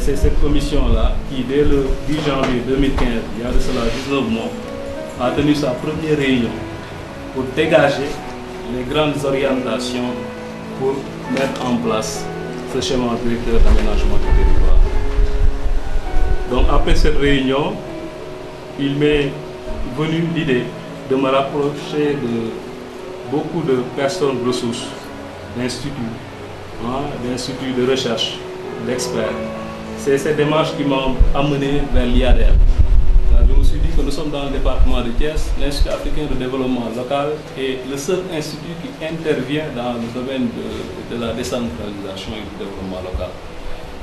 c'est cette commission-là qui, dès le 10 janvier 2015, il y a de cela 19 mois, a tenu sa première réunion pour dégager les grandes orientations pour mettre en place ce schéma directeur d'aménagement du territoire. Donc après cette réunion, il m'est venu l'idée de me rapprocher de beaucoup de personnes ressources, d'instituts de recherche, d'experts. C'est cette démarche qui m'a amené vers l'IADER. Je me suis dit que nous sommes dans le département de Thiès, l'Institut africain de développement local est le seul institut qui intervient dans le domaine de la décentralisation et du développement local.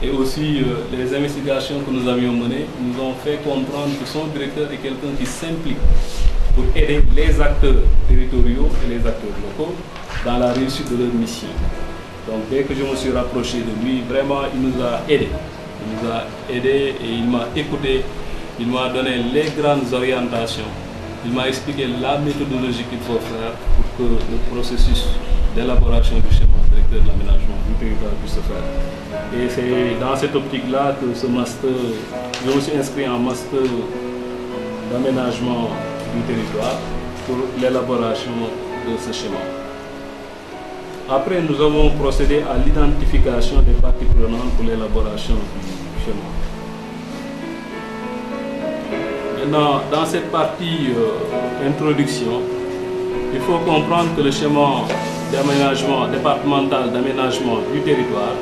Et aussi, les investigations que nous avions menées nous ont fait comprendre que son directeur est quelqu'un qui s'implique pour aider les acteurs territoriaux et les acteurs locaux dans la réussite de leur mission. Donc dès que je me suis rapproché de lui, vraiment il nous a aidés. Il nous a aidés et il m'a écouté, il m'a donné les grandes orientations, il m'a expliqué la méthodologie qu'il faut faire pour que le processus d'élaboration du schéma directeur de l'aménagement du territoire puisse se faire. Et c'est dans cette optique-là que ce master, je me suis inscrit en master d'aménagement du territoire pour l'élaboration de ce schéma. Après, nous avons procédé à l'identification des parties prenantes pour l'élaboration du schéma. Maintenant, dans cette partie introduction, il faut comprendre que le schéma d'aménagement départemental d'aménagement du territoire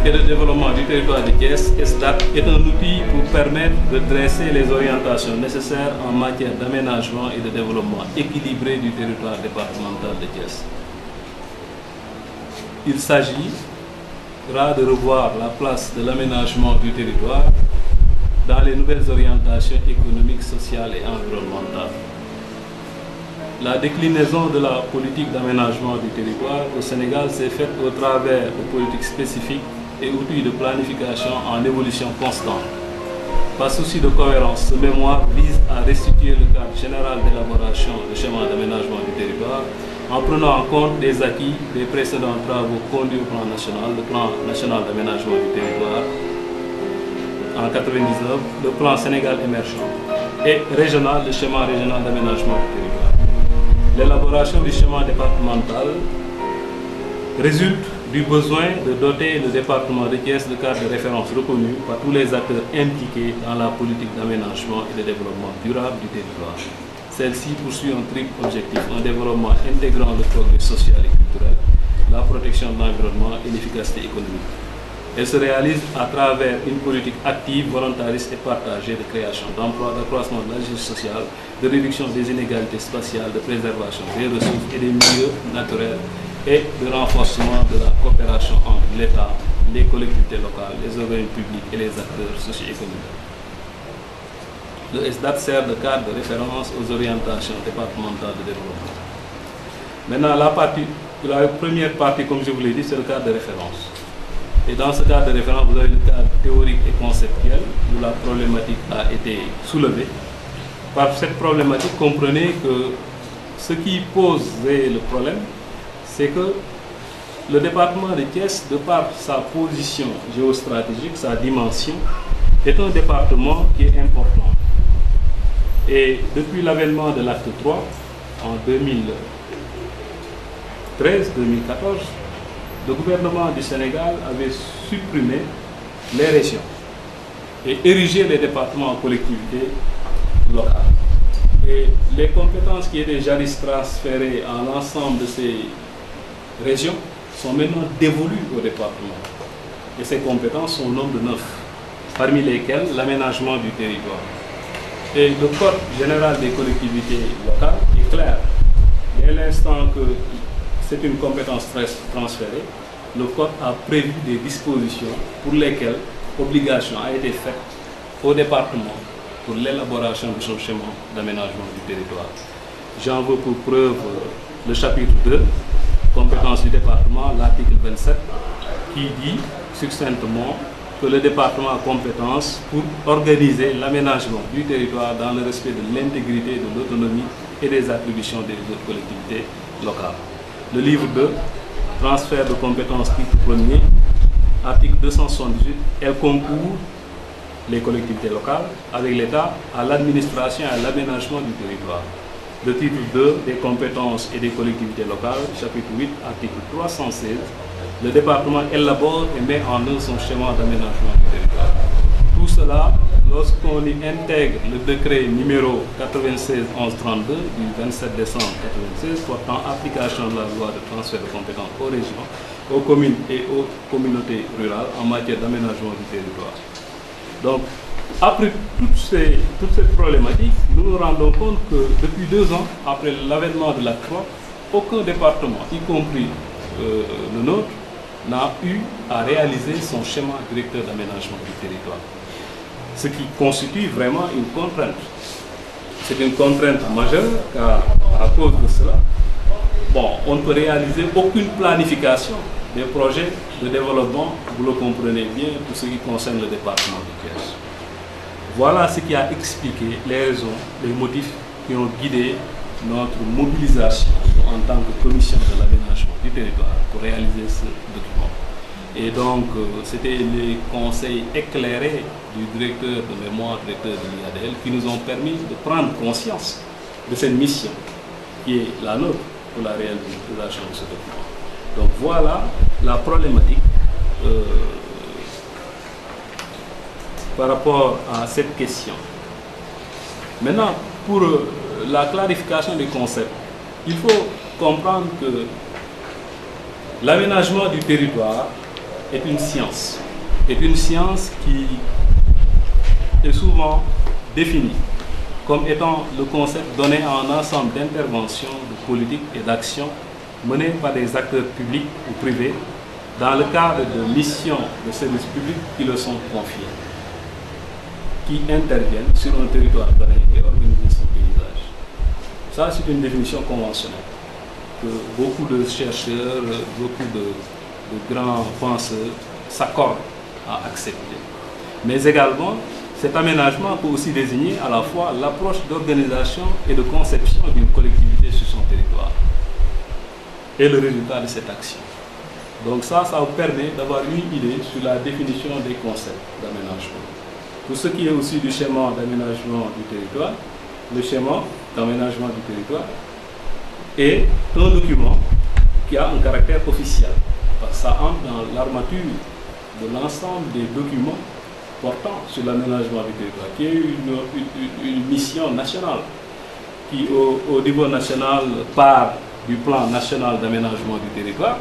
et de développement du territoire de Thiès est un outil pour permettre de dresser les orientations nécessaires en matière d'aménagement et de développement équilibré du territoire départemental de Thiès. Il s'agira de revoir la place de l'aménagement du territoire dans les nouvelles orientations économiques, sociales et environnementales. La déclinaison de la politique d'aménagement du territoire au Sénégal s'est faite au travers de politiques spécifiques et outils de planification en évolution constante. Par souci de cohérence, ce mémoire vise à restituer le cadre général d'élaboration du schéma d'aménagement du territoire en prenant en compte des acquis des précédents travaux conduits au plan national, le plan national d'aménagement du territoire en 1999, le plan Sénégal émergent et régional, le schéma régional d'aménagement du territoire. L'élaboration du schéma départemental résulte du besoin de doter le département de Thiès de cadres de référence reconnus par tous les acteurs impliqués dans la politique d'aménagement et de développement durable du territoire. Celle-ci poursuit un triple objectif, un développement intégrant le progrès social et culturel, la protection de l'environnement et l'efficacité économique. Elle se réalise à travers une politique active, volontariste et partagée de création d'emplois, d'accroissement de la justice sociale, de réduction des inégalités spatiales, de préservation des ressources et des milieux naturels et de renforcement de la coopération entre l'État, les collectivités locales, les organismes publics et les acteurs socio-économiques. Le SDAT sert de cadre de référence aux orientations départementales de développement. Maintenant, la première partie, comme je vous l'ai dit, c'est le cadre de référence. Et dans ce cadre de référence, vous avez le cadre théorique et conceptuel où la problématique a été soulevée. Par cette problématique, comprenez que ce qui posait le problème, c'est que le département de Thiès, de par sa position géostratégique, sa dimension, est un département qui est important. Et depuis l'avènement de l'acte 3, en 2013-2014, le gouvernement du Sénégal avait supprimé les régions et érigé les départements en collectivités locales. Et les compétences qui étaient jadis transférées à l'ensemble de ces régions sont maintenant dévolues au département. Et ces compétences sont au nombre de 9, parmi lesquelles l'aménagement du territoire. Et le Code général des collectivités locales est clair. Dès l'instant que c'est une compétence transférée, le Code a prévu des dispositions pour lesquelles obligation a été faite au département pour l'élaboration de son schéma d'aménagement du territoire. J'en veux pour preuve le chapitre 2, compétences du département, l'article 27, qui dit succinctement que le département a compétence pour organiser l'aménagement du territoire dans le respect de l'intégrité, de l'autonomie et des attributions des autres collectivités locales. Le livre 2, transfert de compétences titre 1er, article 278, elle concourt les collectivités locales avec l'État à l'administration et à l'aménagement du territoire. Le titre 2 des compétences et des collectivités locales, chapitre 8, article 316, le département élabore et met en œuvre son schéma d'aménagement du territoire. Tout cela, lorsqu'on y intègre le décret numéro 96-1132 du 27 décembre 1996 portant application de la loi de transfert de compétences aux régions, aux communes et aux communautés rurales en matière d'aménagement du territoire. Donc, après toutes ces problématiques, nous nous rendons compte que depuis 2 ans, après l'avènement de l'acte 3, aucun département, y compris le nôtre, n'a eu à réaliser son schéma directeur d'aménagement du territoire. Ce qui constitue vraiment une contrainte. C'est une contrainte majeure car à cause de cela, on ne peut réaliser aucune planification des projets de développement, vous le comprenez bien, pour ce qui concerne le département du Thiès. Voilà ce qui a expliqué les raisons, les motifs qui ont guidé notre mobilisation en tant que commission de l'aménagement du territoire pour réaliser ce document. Et donc, c'était les conseils éclairés du directeur de mémoire, directeur de l'IADL, qui nous ont permis de prendre conscience de cette mission qui est la nôtre pour la réalisation de ce document. Donc voilà la problématique par rapport à cette question. Maintenant, pour la clarification des concepts, il faut comprendre que l'aménagement du territoire est une science qui est souvent définie comme étant le concept donné à un ensemble d'interventions, de politiques et d'actions menées par des acteurs publics ou privés dans le cadre de missions de services publics qui leur sont confiées, qui interviennent sur un territoire donné et organisent son paysage. Ça, c'est une définition conventionnelle que beaucoup de chercheurs, beaucoup de grands penseurs s'accordent à accepter. Mais également, cet aménagement peut aussi désigner à la fois l'approche d'organisation et de conception d'une collectivité sur son territoire et le résultat de cette action. Donc ça vous permet d'avoir une idée sur la définition des concepts d'aménagement. Pour ce qui est aussi du schéma d'aménagement du territoire, le schéma d'aménagement du territoire est un document qui a un caractère officiel, parce que ça entre dans l'armature de l'ensemble des documents portant sur l'aménagement du territoire, qui est une mission nationale, qui au niveau national part du plan national d'aménagement du territoire,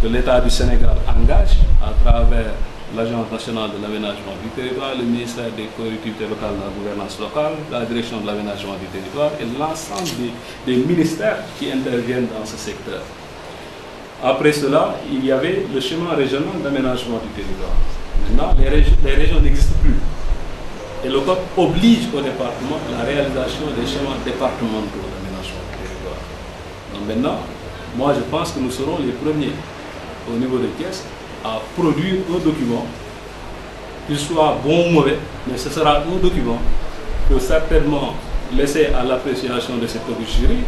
que l'État du Sénégal engage à travers l'Agence nationale de l'aménagement du territoire, le ministère des collectivités locales de la gouvernance locale, la direction de l'aménagement du territoire et l'ensemble des ministères qui interviennent dans ce secteur. Après cela, il y avait le schéma régional d'aménagement du territoire. Maintenant, les régions n'existent plus. Et le code oblige au département la réalisation des schémas départementaux d'aménagement du territoire. Donc maintenant, moi je pense que nous serons les premiers au niveau de Thiès à produire un document, qu'il soit bon ou mauvais, mais ce sera un document que certainement laisser à l'appréciation de cette jury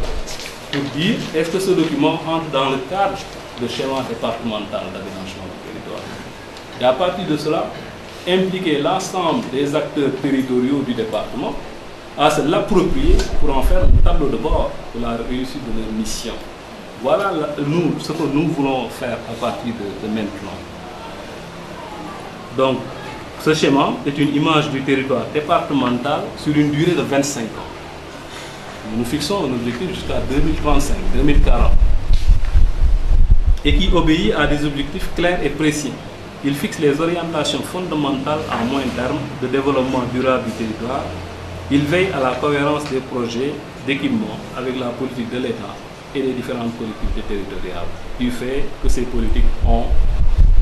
pour dire est-ce que ce document entre dans le cadre de schéma départemental d'aménagement du territoire. Et à partir de cela, impliquer l'ensemble des acteurs territoriaux du département à se l'approprier pour en faire un tableau de bord pour la réussite de leur mission. Voilà ce que nous voulons faire à partir de maintenant. Donc, ce schéma est une image du territoire départemental sur une durée de 25 ans. Nous fixons un objectif jusqu'à 2035, 2040, et qui obéit à des objectifs clairs et précis. Il fixe les orientations fondamentales à moyen terme de développement durable du territoire. Il veille à la cohérence des projets d'équipement avec la politique de l'État et des différentes collectivités territoriales, du fait que ces politiques ont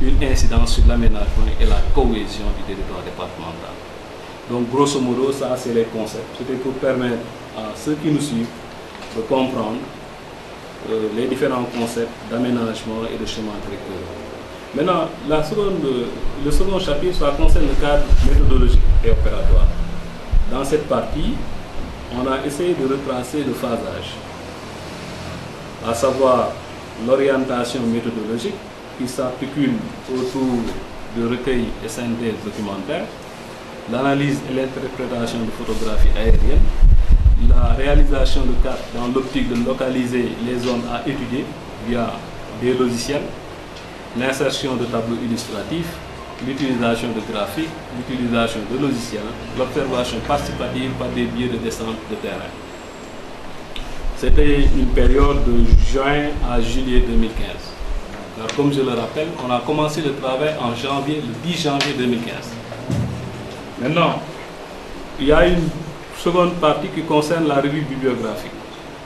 une incidence sur l'aménagement et la cohésion du territoire départemental. Donc grosso modo, ça c'est les concepts. C'était pour permettre à ceux qui nous suivent de comprendre les différents concepts d'aménagement et de schéma directeur. Maintenant, le second chapitre, ça concerne le cadre méthodologique et opératoire. Dans cette partie, on a essayé de retracer le phasage, à savoir l'orientation méthodologique, qui s'articule autour de recueils et synthèses documentaires, l'analyse et l'interprétation de photographies aériennes, la réalisation de cartes dans l'optique de localiser les zones à étudier via des logiciels, l'insertion de tableaux illustratifs, l'utilisation de graphiques, l'utilisation de logiciels, l'observation participative par des biais de descente de terrain. C'était une période de juin à juillet 2015. Alors, comme je le rappelle, on a commencé le travail en janvier, le 10 janvier 2015. Maintenant, il y a une seconde partie qui concerne la revue bibliographique.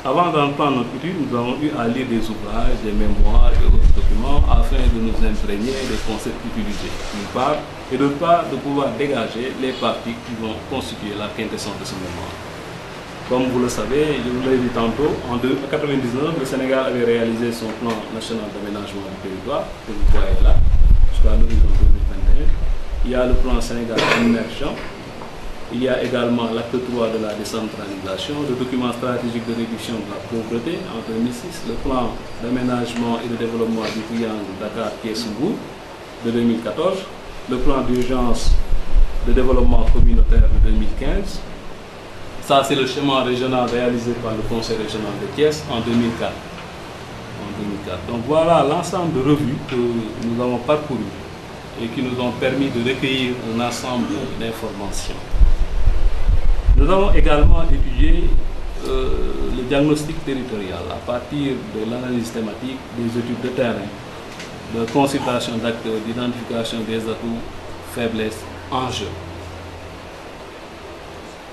Avant d'entendre notre étude, nous avons eu à lire des ouvrages, des mémoires et autres documents afin de nous imprégner des concepts utilisés, d'une part, et d'autre part, de pouvoir dégager les parties qui vont constituer la quintessence de ce mémoire. Comme vous le savez, je vous l'ai dit tantôt, en 1999, le Sénégal avait réalisé son plan national d'aménagement du territoire, que vous voyez là, jusqu'à l'horizon 2021. Il y a le plan Sénégal émergent. Il y a également l'acte 3 de la décentralisation, le document stratégique de réduction de la pauvreté en 2006, le plan d'aménagement et de développement du triangle Dakar-Thiès-Mbour de 2014, le plan d'urgence de développement communautaire de 2015. Ça, c'est le schéma régional réalisé par le Conseil régional de Thiès en 2004. Donc voilà l'ensemble de revues que nous avons parcourues et qui nous ont permis de recueillir un ensemble d'informations. Nous avons également étudié le diagnostic territorial à partir de l'analyse thématique, des études de terrain, de consultation d'acteurs, d'identification des atouts, faiblesses, enjeux.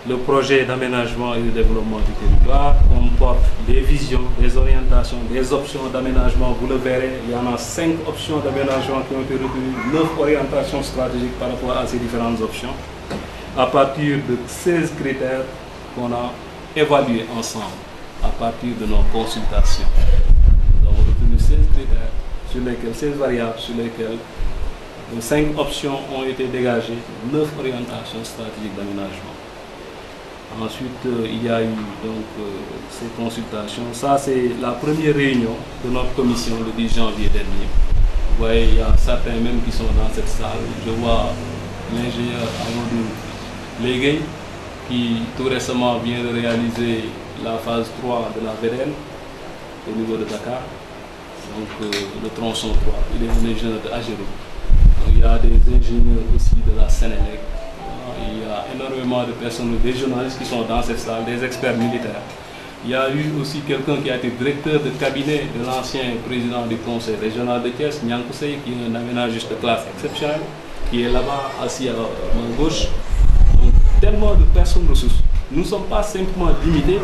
Le projet d'aménagement et de développement du territoire comporte des visions, des orientations, des options d'aménagement. Vous le verrez, il y en a 5 options d'aménagement qui ont été retenues, 9 orientations stratégiques par rapport à ces différentes options, à partir de 16 critères qu'on a évalués ensemble, à partir de nos consultations. Nous avons retenu 16 critères, sur lesquels 16 variables, sur lesquelles 5 options ont été dégagées, 9 orientations stratégiques d'aménagement. Ensuite, il y a eu donc ces consultations. Ça, c'est la première réunion de notre commission le 10 janvier dernier. Vous voyez, il y a certains même qui sont dans cette salle. Je vois l'ingénieur Amadou Légué, qui tout récemment vient de réaliser la phase 3 de la VDN au niveau de Dakar. Donc le tronçon 3, il est un ingénieur de Agéro. Il y a des ingénieurs aussi de la Sénélec. Il y a énormément de personnes, des journalistes qui sont dans cette salle, des experts militaires. Il y a eu aussi quelqu'un qui a été directeur de cabinet de l'ancien président du conseil régional de Thiès, Nyankou Sey, qui est un aménagiste de classe exceptionnelle, qui est là-bas assis à ma gauche. Donc, tellement de personnes ressources. Nous ne sommes pas simplement limités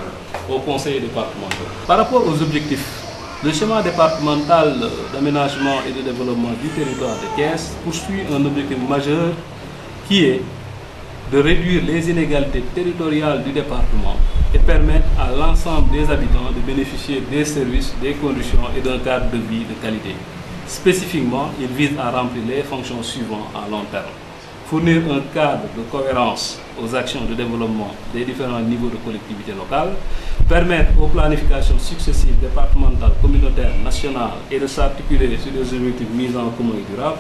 au conseil départemental. Par rapport aux objectifs, le schéma départemental d'aménagement et de développement du territoire de Thiès poursuit un objectif majeur qui est de réduire les inégalités territoriales du département et permettre à l'ensemble des habitants de bénéficier des services, des conditions et d'un cadre de vie de qualité. Spécifiquement, il vise à remplir les fonctions suivantes à long terme. Fournir un cadre de cohérence aux actions de développement des différents niveaux de collectivités locales, permettre aux planifications successives départementales, communautaires, nationales et de s'articuler sur des objectifs mis en commun et durables,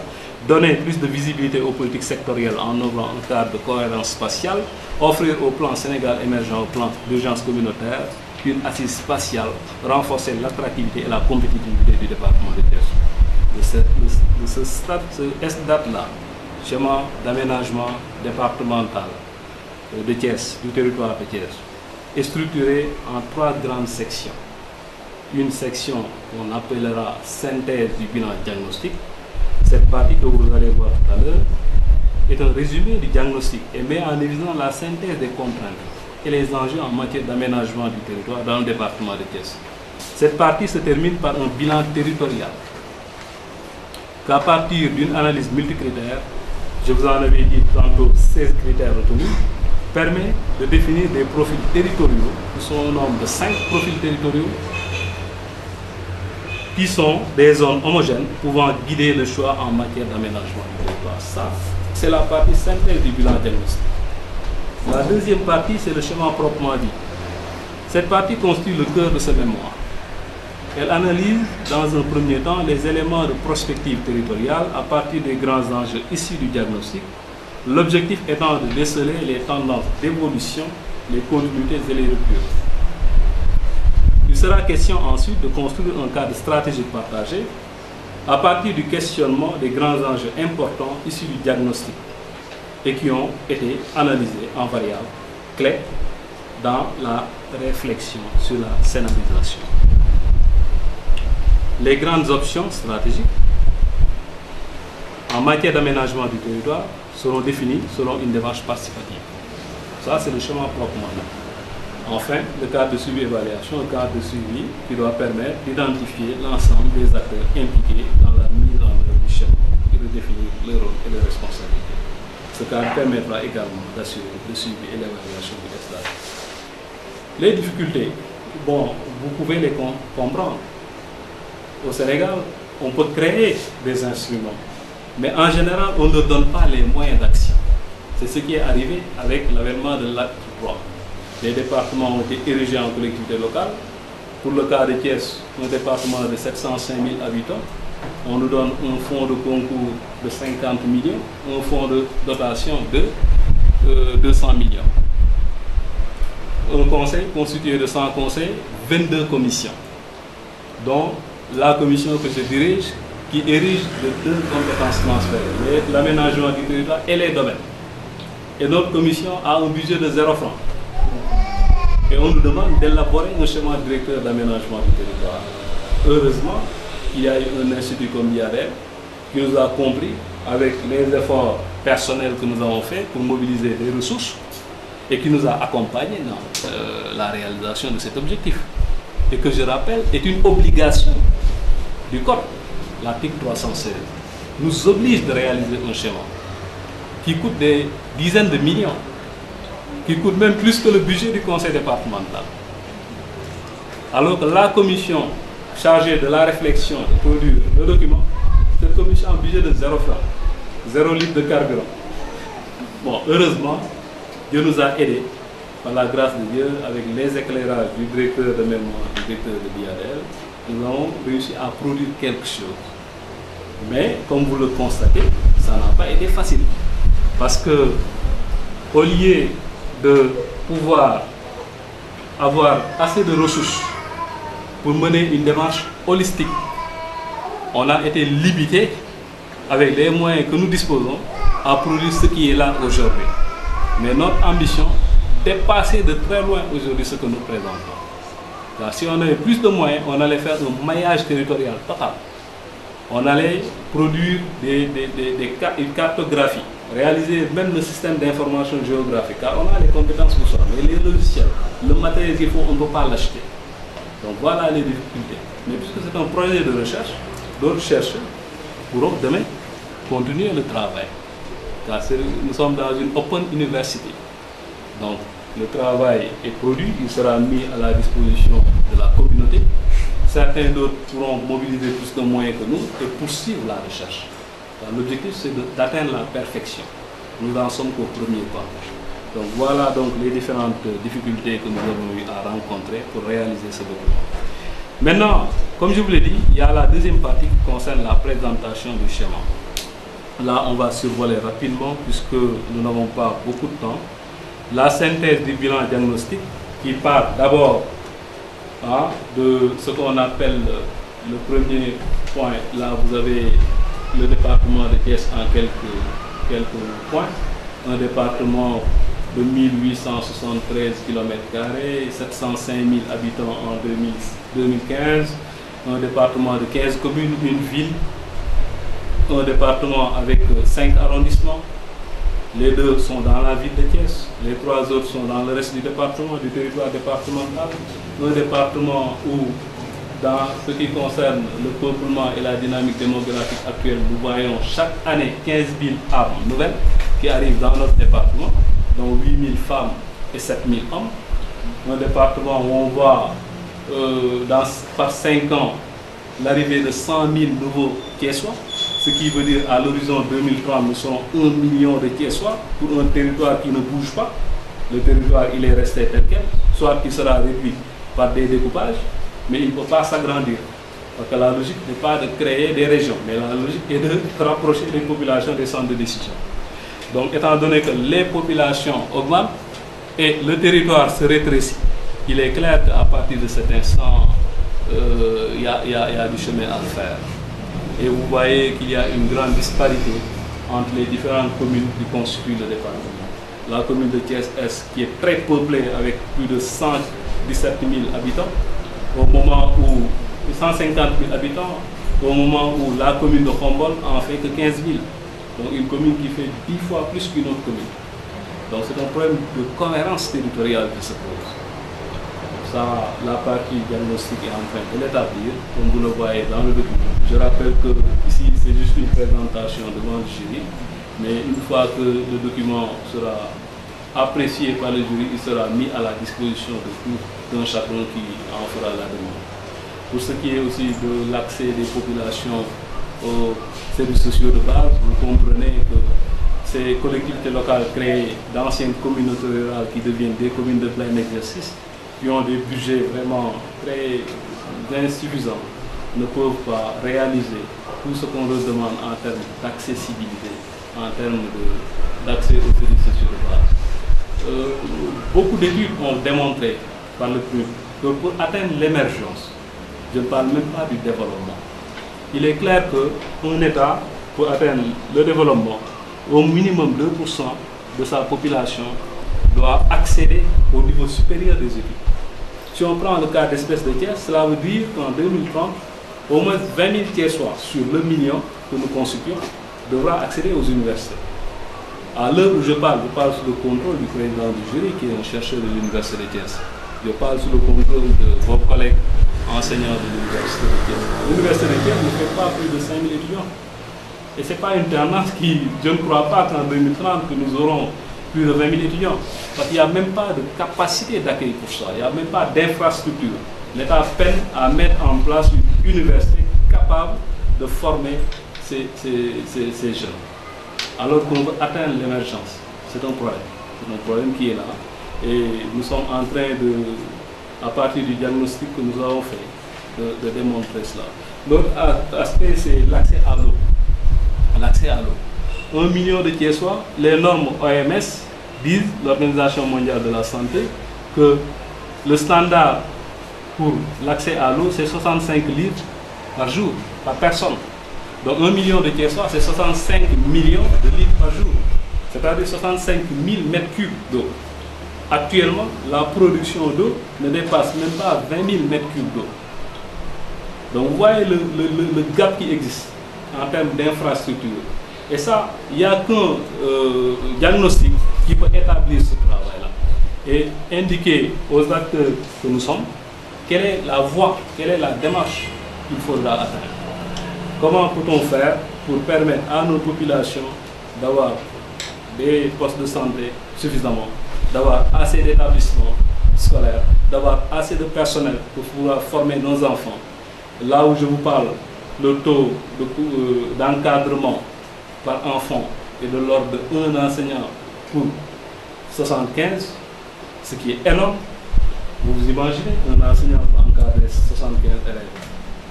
donner plus de visibilité aux politiques sectorielles en ouvrant un cadre de cohérence spatiale, offrir au plan Sénégal émergent, au plan d'urgence communautaire, une assise spatiale, renforcer l'attractivité et la compétitivité du département de Thiès. De ce SDAT-là, schéma d'aménagement départemental de Thiès, du territoire de Thiès, est structuré en 3 grandes sections. Une section qu'on appellera synthèse du bilan diagnostique. Cette partie que vous allez voir tout à l'heure est un résumé du diagnostic et met en évidence la synthèse des contraintes et les enjeux en matière d'aménagement du territoire dans le département de Thiès. Cette partie se termine par un bilan territorial qu'à partir d'une analyse multicritère, je vous en avais dit tantôt 16 critères retenus, permet de définir des profils territoriaux, qui sont au nombre de 5 profils territoriaux, qui sont des zones homogènes pouvant guider le choix en matière d'aménagement du territoire. Ça, c'est la partie synthèse du bilan diagnostique. La deuxième partie, c'est le schéma proprement dit. Cette partie constitue le cœur de ce mémoire. Elle analyse dans un premier temps les éléments de prospective territoriale à partir des grands enjeux issus du diagnostic, l'objectif étant de déceler les tendances d'évolution, les continuités et les ruptures. Il sera question ensuite de construire un cadre stratégique partagé à partir du questionnement des grands enjeux importants issus du diagnostic et qui ont été analysés en variables clés dans la réflexion sur la scénarisation. Les grandes options stratégiques en matière d'aménagement du territoire seront définies selon une démarche participative. Ça, c'est le schéma proprement dit. Enfin, le cadre de suivi-évaluation, un cadre de suivi qui doit permettre d'identifier l'ensemble des acteurs impliqués dans la mise en œuvre du schéma et de définir le rôle et les responsabilités. Ce cadre permettra également d'assurer le suivi et l'évaluation du testage. Les difficultés, bon, vous pouvez les comprendre. Au Sénégal, on peut créer des instruments, mais en général, on ne donne pas les moyens d'action. C'est ce qui est arrivé avec l'avènement de l'acte 3. Les départements ont été érigés en collectivités locales. Pour le cas de Thiès, un département de 705 000 habitants, on nous donne un fonds de concours de 50 millions, un fonds de dotation de 200 millions. Un conseil constitué de 100 conseils, 22 commissions, dont la commission que je dirige, qui érige de 2 compétences transférées, l'aménagement du territoire et les domaines. Et notre commission a un budget de 0 francs. Et on nous demande d'élaborer un schéma directeur d'aménagement du territoire. Heureusement, il y a eu un institut comme l'IADEL qui nous a compris avec les efforts personnels que nous avons faits pour mobiliser des ressources et qui nous a accompagnés dans la réalisation de cet objectif. Et que je rappelle est une obligation du Code. L'article 316 nous oblige de réaliser un schéma qui coûte des dizaines de millions, qui coûte même plus que le budget du conseil départemental. Alors que la commission chargée de la réflexion et de produire le document, cette commission a un budget de 0 francs, 0 litre de carburant. Bon, heureusement, Dieu nous a aidés, par la grâce de Dieu, avec les éclairages du directeur de mémoire, du directeur de l'IADEL, nous avons réussi à produire quelque chose. Mais, comme vous le constatez, ça n'a pas été facile. Parce que, au lieu de pouvoir avoir assez de ressources pour mener une démarche holistique, on a été limité avec les moyens que nous disposons à produire ce qui est là aujourd'hui. Mais notre ambition dépassait de très loin aujourd'hui ce que nous présentons. Car si on avait plus de moyens, on allait faire un maillage territorial total. On allait produire une cartographie, réaliser même le système d'information géographique, car on a les compétences pour ça. Mais les logiciels, le matériel qu'il faut, on ne peut pas l'acheter. Donc voilà les difficultés. Mais puisque c'est un projet de recherche, d'autres chercheurs pourront demain continuer le travail. Car nous sommes dans une open university. Donc le travail est produit, il sera mis à la disposition de la communauté. Certains d'autres pourront mobiliser plus de moyens que nous et poursuivre la recherche. L'objectif, c'est d'atteindre la perfection. Nous n'en sommes qu'au premier pas. Donc voilà donc les différentes difficultés que nous avons eu à rencontrer pour réaliser ce document. Maintenant, comme je vous l'ai dit, il y a la deuxième partie qui concerne la présentation du schéma. Là, on va survoler rapidement puisque nous n'avons pas beaucoup de temps. La synthèse du bilan diagnostique qui part d'abord de ce qu'on appelle le premier point. Là, vous avez le département de Thiès en quelques points. Un département de 1873 km², 705 000 habitants en 2015. Un département de 15 communes, une ville. Un département avec 5 arrondissements. Les 2 sont dans la ville de Thiès, les 3 autres sont dans le reste du département, du territoire départemental. Un département où, dans ce qui concerne le peuplement et la dynamique démographique actuelle, nous voyons chaque année 15 000 âmes nouvelles qui arrivent dans notre département, dont 8 000 femmes et 7 000 hommes. Un département où on voit par 5 ans l'arrivée de 100 000 nouveaux Thiessois. Ce qui veut dire à l'horizon 2030, nous serons 1 million de Thiessois pour un territoire qui ne bouge pas. Le territoire, il est resté tel quel, soit il sera réduit par des découpages, mais il ne peut pas s'agrandir. Parce que la logique n'est pas de créer des régions, mais la logique est de rapprocher les populations des centres de décision. Donc, étant donné que les populations augmentent et le territoire se rétrécit, il est clair qu'à partir de cet instant, il y a du chemin à faire. Et vous voyez qu'il y a une grande disparité entre les différentes communes qui constituent le département. La commune de Thiès-Est, qui est très peuplée avec plus de 117 000 habitants, au moment où 150 000 habitants, au moment où la commune de Khombole en fait que 15 000. Donc une commune qui fait 10 fois plus qu'une autre commune. Donc c'est un problème de cohérence territoriale qui se pose. Ça, la partie diagnostique est en train de l'établir, comme vous le voyez dans le document. Je rappelle que ici c'est juste une présentation devant le jury, mais une fois que le document sera apprécié par le jury, il sera mis à la disposition de tout d'un chacun qui en fera la demande. Pour ce qui est aussi de l'accès des populations aux services sociaux de base, vous comprenez que ces collectivités locales créées d'anciennes communautés rurales qui deviennent des communes de plein exercice, qui ont des budgets vraiment très insuffisants, ne peuvent pas réaliser tout ce qu'on leur demande en termes d'accessibilité, en termes d'accès aux services sociaux de base. Beaucoup d'études ont démontré par le PNUD que pour atteindre l'émergence, je ne parle même pas du développement, il est clair qu'un État, pour atteindre le développement, au minimum 2% de sa population doit accéder au niveau supérieur des études. Si on prend le cas d'espèce de Thiès, cela veut dire qu'en 2030, au moins 20 000 Thiessois sur le million que nous constituons devra accéder aux universités. À l'heure où je parle sous le contrôle du président du jury, qui est un chercheur de l'université de Thiès. Je parle sous le contrôle de vos collègues enseignants de l'université de Thiès. L'université de Thiès ne fait pas plus de 5 000 étudiants. Et ce n'est pas une tendance qui, je ne crois pas qu'en 2030, que nous aurons plus de 20 000 étudiants. Parce qu'il n'y a même pas de capacité d'accueil pour ça. Il n'y a même pas d'infrastructure. L'État peine à mettre en place une université capable de former ces jeunes. Alors qu'on veut atteindre l'émergence. C'est un problème. C'est un problème qui est là. Et nous sommes en train de, à partir du diagnostic que nous avons fait, de démontrer cela. L'autre aspect, c'est l'accès à l'eau. L'accès à l'eau. 1 million de Thiessois, les normes OMS disent, l'Organisation mondiale de la santé, que le standard pour l'accès à l'eau, c'est 65 litres par jour, par personne. Donc 1 million de Thiessois, c'est 65 millions de litres par jour. C'est-à-dire 65 000 mètres cubes d'eau. Actuellement, la production d'eau ne dépasse même pas 20 000 mètres cubes d'eau. Donc vous voyez le gap qui existe en termes d'infrastructure. Et ça, il n'y a qu'un diagnostic qui peut établir ce travail-là et indiquer aux acteurs que nous sommes quelle est la voie, quelle est la démarche qu'il faudra atteindre. Comment peut-on faire pour permettre à nos populations d'avoir des postes de santé suffisamment, d'avoir assez d'établissements scolaires, d'avoir assez de personnel pour pouvoir former nos enfants. Là où je vous parle, le taux d'encadrement par enfant est de l'ordre de 1 enseignant pour 75, ce qui est énorme. Vous imaginez un enseignant pour encadrer 75 élèves.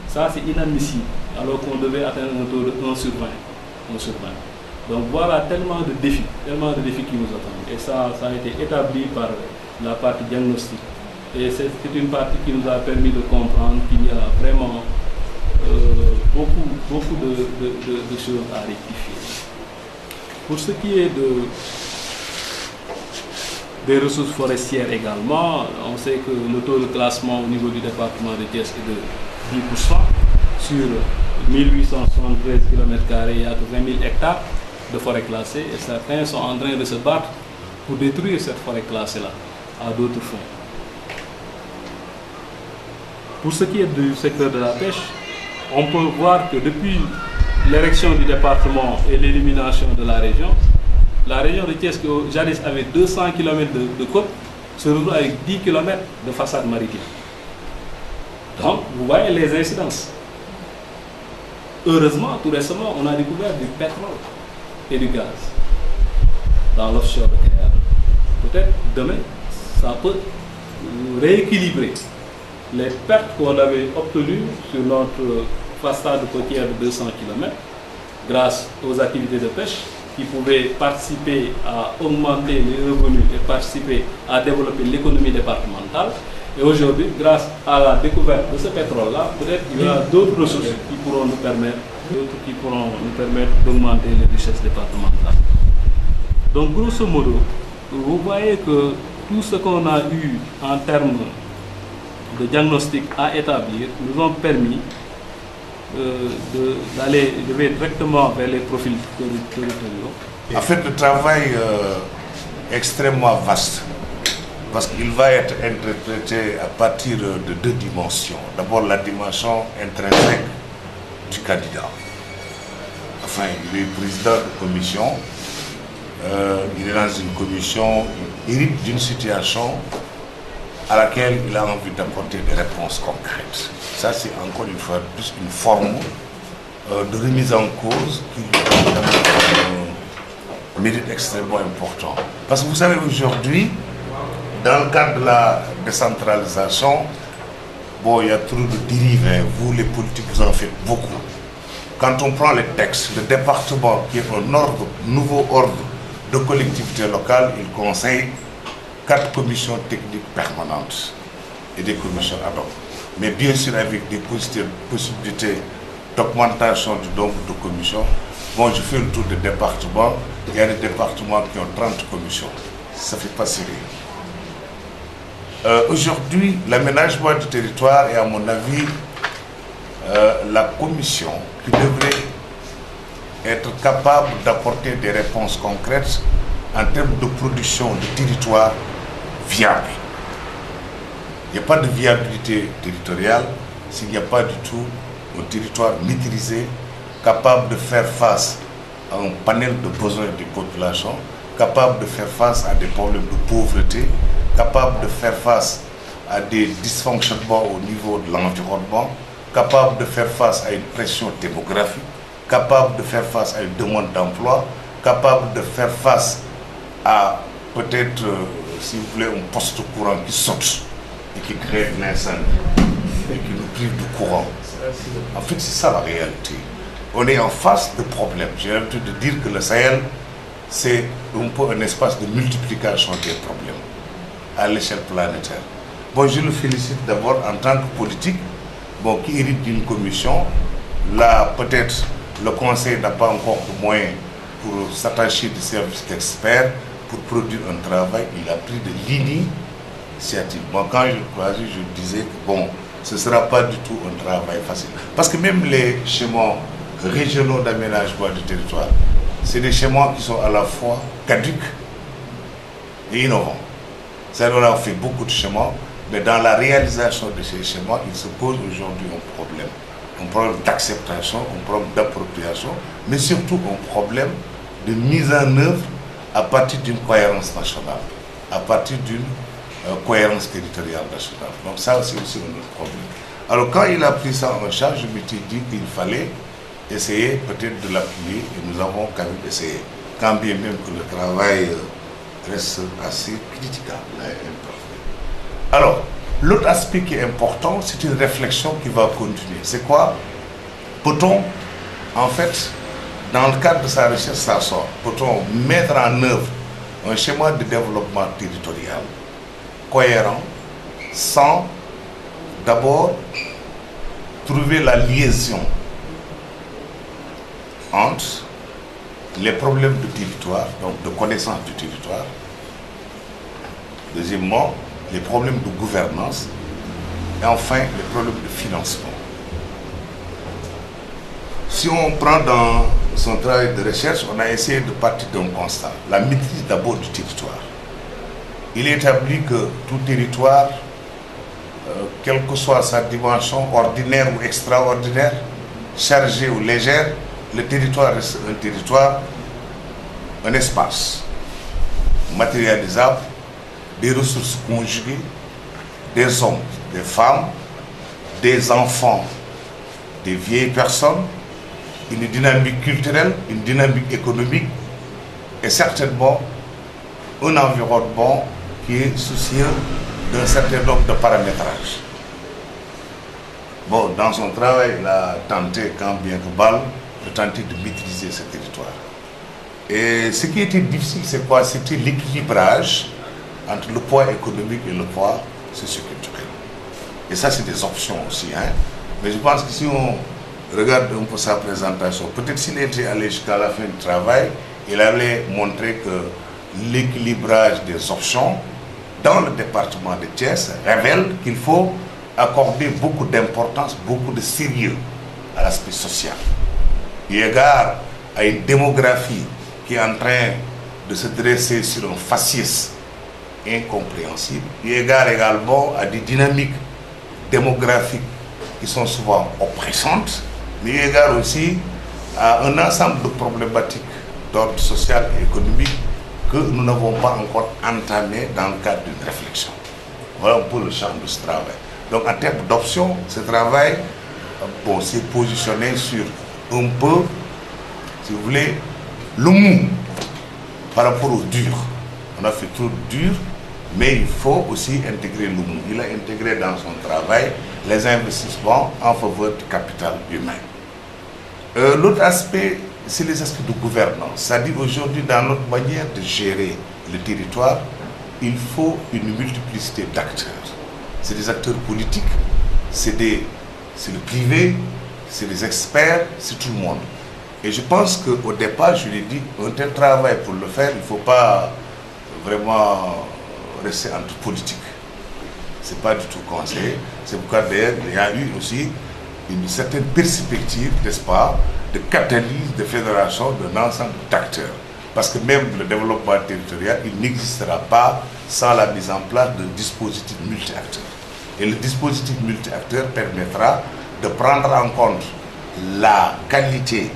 Ça, c'est inadmissible, alors qu'on devait atteindre un taux de 1 sur 20. Donc voilà tellement de défis qui nous attendent. Et ça a été établi par la partie diagnostique. Et c'est une partie qui nous a permis de comprendre qu'il y a vraiment beaucoup de choses à rectifier. Pour ce qui est des ressources forestières également, on sait que le taux de classement au niveau du département de Thiès est de 10%. Sur 1873 km², il n'y a que 20 000 hectares de forêt classée et certains sont en train de se battre pour détruire cette forêt classée-là à d'autres fins. Pour ce qui est du secteur de la pêche, on peut voir que depuis l'érection du département et l'élimination de la région de Thiès, qui jadis avait 200 km de côte, se retrouve avec 10 km de façade maritime. Donc, vous voyez les incidences. Heureusement, tout récemment, on a découvert du pétrole et du gaz dans l'offshore de Kayar. Peut-être demain, ça peut rééquilibrer les pertes qu'on avait obtenues sur notre façade côtière de 200 km, grâce aux activités de pêche, qui pouvaient participer à augmenter les revenus et participer à développer l'économie départementale. Et aujourd'hui, grâce à la découverte de ce pétrole-là, peut-être qu'il y aura d'autres ressources qui pourront nous permettre, d'augmenter les richesses départementales. Donc, grosso modo, vous voyez que tout ce qu'on a eu en termes de diagnostic à établir nous ont permis d'aller directement vers les profils territoriaux. En fait, le travail est extrêmement vaste parce qu'il va être interprété à partir de deux dimensions. D'abord, la dimension intrinsèque du candidat. Enfin, il est président de commission, il est dans une commission, il hérite d'une situation à laquelle il a envie d'apporter des réponses concrètes. Ça, c'est encore une fois plus une forme de remise en cause qui mérite extrêmement important. Parce que vous savez, aujourd'hui, dans le cadre de la décentralisation, bon, il y a trop de dérives, hein. Vous, les politiques, vous en faites beaucoup. Quand on prend les textes, le département, qui est un nouveau ordre de collectivité locale, il conseille 4 commissions techniques permanentes et des commissions ad hoc. Mais bien sûr avec des possibilités d'augmentation du nombre de commissions. Bon, je fais le tour des départements, il y a des départements qui ont 30 commissions. Ça ne fait pas sérieux. Aujourd'hui, l'aménagement du territoire est à mon avis la commission qui devrait être capable d'apporter des réponses concrètes en termes de production de territoire viable. Il n'y a pas de viabilité territoriale s'il n'y a pas du tout un territoire maîtrisé, capable de faire face à un panel de besoins des populations, capable de faire face à des problèmes de pauvreté, capable de faire face à des dysfonctionnements au niveau de l'environnement, capable de faire face à une pression démographique, capable de faire face à une demande d'emploi, capable de faire face à peut-être, si vous voulez, un poste courant qui saute et qui crée un incendie et qui nous prive de courant. En fait, c'est ça la réalité. On est en face de problèmes. J'ai l'habitude de dire que le Sahel, c'est un peu un espace de multiplication des problèmes à l'échelle planétaire. Bon, je le félicite d'abord en tant que politique, bon, qui hérite d'une commission. Là, peut-être, le Conseil n'a pas encore de moyens pour s'attacher des services d'experts, pour produire un travail. Il a pris de l'initiative. Moi, quand je le croisais, je disais que bon, ce ne sera pas du tout un travail facile. Parce que même les schémas régionaux d'aménagement du territoire, c'est des schémas qui sont à la fois caducs et innovants. C'est-à-dire qu'on a fait beaucoup de schémas, mais dans la réalisation de ces schémas, il se pose aujourd'hui un problème d'acceptation, un problème d'appropriation, mais surtout un problème de mise en œuvre à partir d'une cohérence nationale, à partir d'une cohérence territoriale nationale. Donc ça, c'est aussi un autre problème. Alors quand il a pris ça en charge, je m'étais dit qu'il fallait essayer peut-être de l'appuyer, et nous avons quand même essayé, quand bien même que le travail reste assez critiquable et imparfait. Alors, l'autre aspect qui est important, c'est une réflexion qui va continuer. C'est quoi? Peut-on, en fait, dans le cadre de sa recherche, ça sort, peut-on mettre en œuvre un schéma de développement territorial cohérent, sans d'abord trouver la liaison entre les problèmes de territoire, donc de connaissance du territoire, deuxièmement, les problèmes de gouvernance, et enfin, les problèmes de financement. Si on prend dans son travail de recherche, on a essayé de partir d'un constat, la maîtrise d'abord du territoire. Il est établi que tout territoire, quelle que soit sa dimension ordinaire ou extraordinaire, chargée ou légère, le territoire reste un territoire, un espace matérialisable, des ressources conjuguées, des hommes, des femmes, des enfants, des vieilles personnes, une dynamique culturelle, une dynamique économique et certainement un environnement qui est soucieux d'un certain nombre de paramétrages. Bon, dans son travail, il a tenté, quand bien que mal, de tenter de maîtriser ce territoire. Et ce qui était difficile, c'est quoi? C'était l'équilibrage entre le poids économique et le poids socioculturel. Et ça, c'est des options aussi. Hein? Mais je pense que si on regarde un peu sa présentation, peut-être s'il était allé jusqu'à la fin du travail, il allait montrer que l'équilibrage des options dans le département de Thiès révèle qu'il faut accorder beaucoup d'importance, beaucoup de sérieux à l'aspect social. Eu égard à une démographie qui est en train de se dresser sur un faciès incompréhensible, eu égard également à des dynamiques démographiques qui sont souvent oppressantes, mais eu égard aussi à un ensemble de problématiques d'ordre social et économique que nous n'avons pas encore entamé dans le cadre d'une réflexion. Voilà un peu le champ de ce travail. Donc en termes d'options, ce travail s'est positionné sur un peu, si vous voulez, le mou par rapport au dur. On a fait trop de dur, mais il faut aussi intégrer le mou. Il a intégré dans son travail les investissements en faveur du capital humain. L'autre aspect, c'est les aspects de gouvernance. C'est-à-dire aujourd'hui, dans notre manière de gérer le territoire, il faut une multiplicité d'acteurs. C'est des acteurs politiques, c'est le privé, c'est des experts, c'est tout le monde. Et je pense qu'au départ, je l'ai dit, un tel travail pour le faire, il ne faut pas vraiment rester entre politique. Ce n'est pas du tout conseillé. C'est pourquoi d'ailleurs, il y a eu aussi une certaine perspective, n'est-ce pas, de catalyse, de fédération d'un ensemble d'acteurs. Parce que même le développement territorial, il n'existera pas sans la mise en place d'un dispositif multi-acteurs. Et le dispositif multi-acteurs permettra de prendre en compte la qualité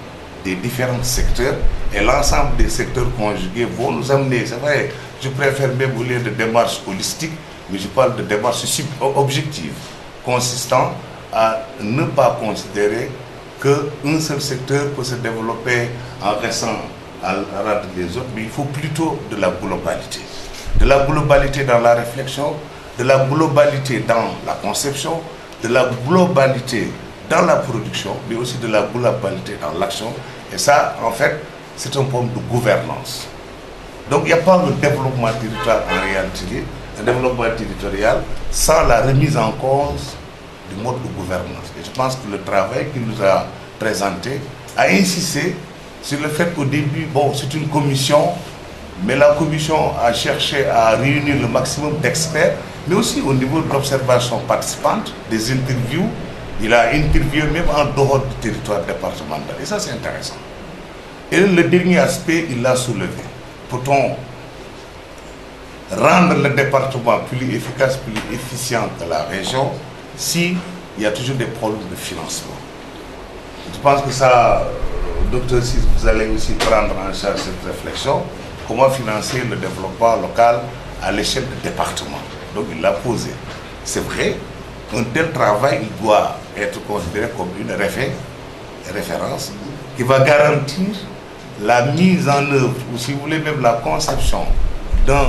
des différents secteurs et l'ensemble des secteurs conjugués vont nous amener, c'est vrai, je préfère même au lieu de démarche holistique, mais je parle de démarche objective, consistant à ne pas considérer qu'un seul secteur peut se développer en restant à rate des autres, mais il faut plutôt de la globalité. De la globalité dans la réflexion, de la globalité dans la conception, de la globalité dans la production, mais aussi de la globalité dans l'action. Et ça, en fait, c'est un problème de gouvernance. Donc, il n'y a pas de développement territorial en réalité, un développement territorial sans la remise en cause du mode de gouvernance. Et je pense que le travail qu'il nous a présenté a insisté sur le fait qu'au début, bon, c'est une commission, mais la commission a cherché à réunir le maximum d'experts, mais aussi au niveau de l'observation participante, des interviews. Il a interviewé même en dehors du territoire départemental. Et ça, c'est intéressant. Et le dernier aspect, il l'a soulevé. Peut-on rendre le département plus efficace, plus efficient que la région s'il y a toujours des problèmes de financement? Je pense que ça, docteur, si vous allez aussi prendre en charge cette réflexion, comment financer le développement local à l'échelle du département. Donc il l'a posé. C'est vrai, un tel travail il doit être considéré comme une référence qui va garantir la mise en œuvre, ou si vous voulez même la conception d'un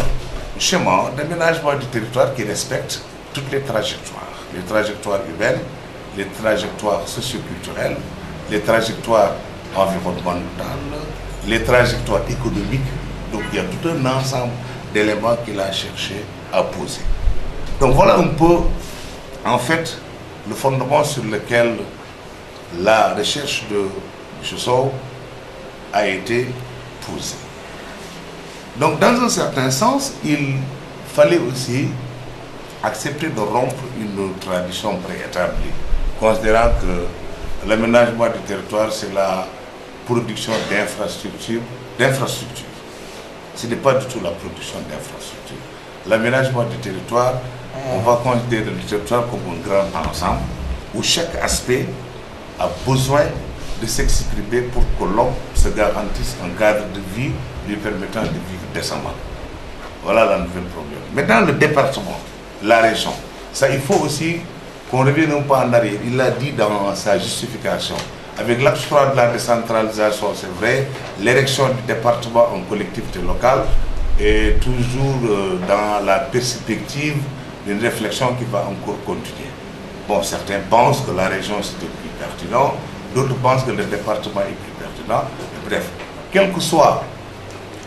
schéma d'aménagement du territoire qui respecte toutes les trajectoires humaines, les trajectoires socioculturelles, les trajectoires environnementales, les trajectoires économiques. Donc il y a tout un ensemble d'éléments qu'il a cherché à poser. Donc voilà un peu, en fait, le fondement sur lequel la recherche de M. Sow a été posée. Donc dans un certain sens, il fallait aussi accepter de rompre une tradition préétablie, considérant que l'aménagement du territoire, c'est la production d'infrastructures. Ce n'est pas du tout la production d'infrastructures. L'aménagement du territoire, on va considérer le territoire comme un grand ensemble où chaque aspect a besoin de s'exprimer pour que l'homme se garantisse un cadre de vie lui permettant de vivre décemment. Voilà la nouvelle problème. Maintenant, le département, la région, ça, il faut aussi qu'on revienne un peu en arrière. Il l'a dit dans sa justification. Avec l'acte 3 de la décentralisation, c'est vrai, l'érection du département en collectivité locale est toujours dans la perspective d'une réflexion qui va encore continuer. Bon, certains pensent que la région c'était plus pertinent, d'autres pensent que le département est plus pertinent. Bref, quel que soit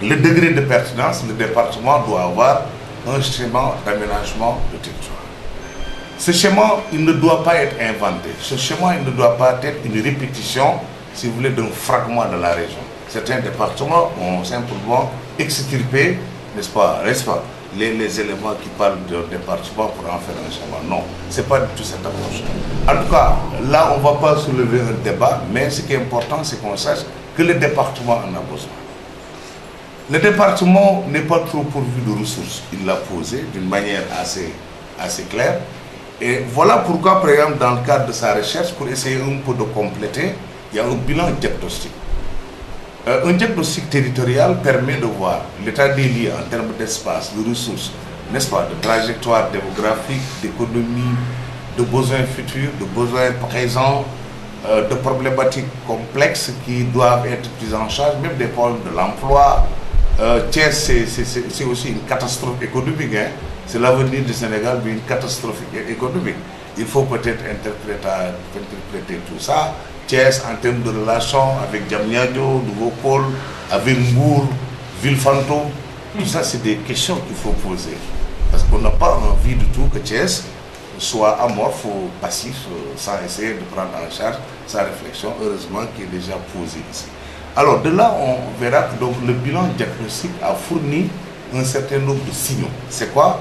le degré de pertinence, le département doit avoir un schéma d'aménagement de territoire. Ce schéma, il ne doit pas être inventé. Ce schéma, il ne doit pas être une répétition, si vous voulez, d'un fragment de la région. Certains départements ont simplement extirpé, n'est-ce pas, les éléments qui parlent de département pour en faire un schéma. Non, ce n'est pas du tout cette approche. En tout cas, là, on ne va pas soulever un débat, mais ce qui est important, c'est qu'on sache que le département en a besoin. Le département n'est pas trop pourvu de ressources. Il l'a posé d'une manière assez claire. Et voilà pourquoi, par exemple, dans le cadre de sa recherche, pour essayer un peu de compléter, il y a un bilan diagnostique. Un diagnostic territorial permet de voir l'état des lieux en termes d'espace, de ressources, n'est-ce pas, de trajectoire démographique, d'économie, de besoins futurs, de besoins présents, de problématiques complexes qui doivent être prises en charge, même des problèmes de l'emploi. Thiès, c'est aussi une catastrophe économique. Hein. C'est l'avenir du Sénégal, mais une catastrophe économique. Il faut peut-être interpréter tout ça. Thiès, en termes de relations avec Diamniadio, Nouveau Pôle, avec Mbour, Ville Fantôme, tout ça, c'est des questions qu'il faut poser. Parce qu'on n'a pas envie du tout que Thiès soit amorphe ou passif, sans essayer de prendre en charge sa réflexion, heureusement, qui est déjà posée ici. Alors, de là, on verra que donc, le bilan diagnostique a fourni un certain nombre de signaux. C'est quoi?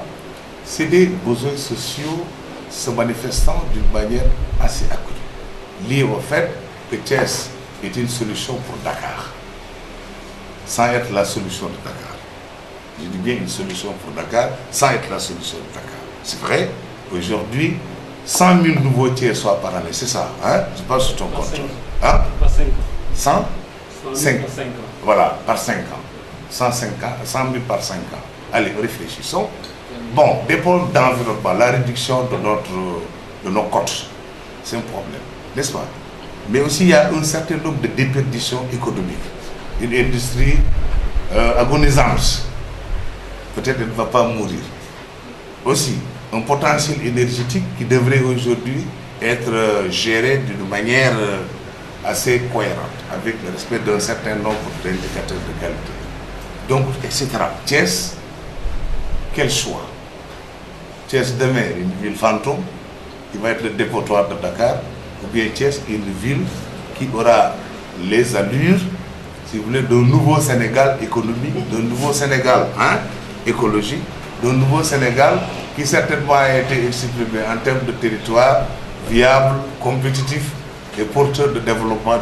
C'est des besoins sociaux se manifestant d'une manière assez accrue, lié au fait que Thiès est une solution pour Dakar, sans être la solution de Dakar. Je dis bien une solution pour Dakar, sans être la solution de Dakar. C'est vrai, aujourd'hui, 100 000 nouveaux Thiessois par année, c'est ça, hein? Je passe sur ton compte. Hein? Par 5 ans. 100 5 ans. Voilà, par 5 ans. 100 000 par 5 ans. Allez, réfléchissons. Bon, des problèmes d'environnement, la réduction de nos côtes, c'est un problème, n'est-ce pas? Mais aussi, il y a un certain nombre de déperditions économiques. Une industrie agonisante, peut-être elle ne va pas mourir. Aussi, un potentiel énergétique qui devrait aujourd'hui être géré d'une manière assez cohérente, avec le respect d'un certain nombre d'indicateurs de qualité. Donc, etc. Thiès, quel choix? Thiès demain, une ville fantôme, qui va être le dépotoir de Dakar, ou bien Thiès, une ville qui aura les allures, si vous voulez, d'un nouveau Sénégal économique, d'un nouveau Sénégal écologique, d'un nouveau Sénégal qui certainement a été exprimé en termes de territoire viable, compétitif et porteur de développement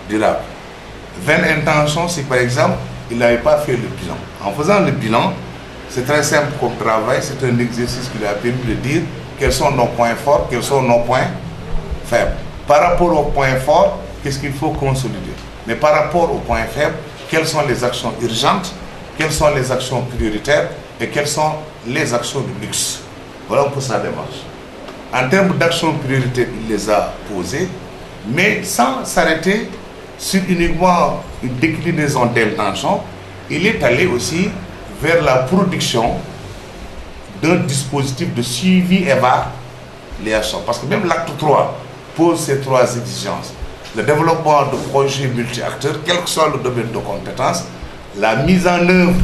durable. Vaine intention si par exemple il n'avait pas fait le bilan. En faisant le bilan, c'est très simple comme travail, c'est un exercice qui lui a permis de dire quels sont nos points forts, quels sont nos points faibles. Par rapport aux points forts, qu'est-ce qu'il faut consolider? Mais par rapport aux points faibles, quelles sont les actions urgentes, quelles sont les actions prioritaires et quelles sont les actions de luxe? Voilà un peu sa démarche. En termes d'actions prioritaires, il les a posées, mais sans s'arrêter sur uniquement une déclinaison d'intention, il est allé aussi vers la production d'un dispositif de suivi évaluation. Parce que même l'acte 3 pose ces 3 exigences. Le développement de projets multi-acteurs, quel que soit le domaine de compétences, la mise en œuvre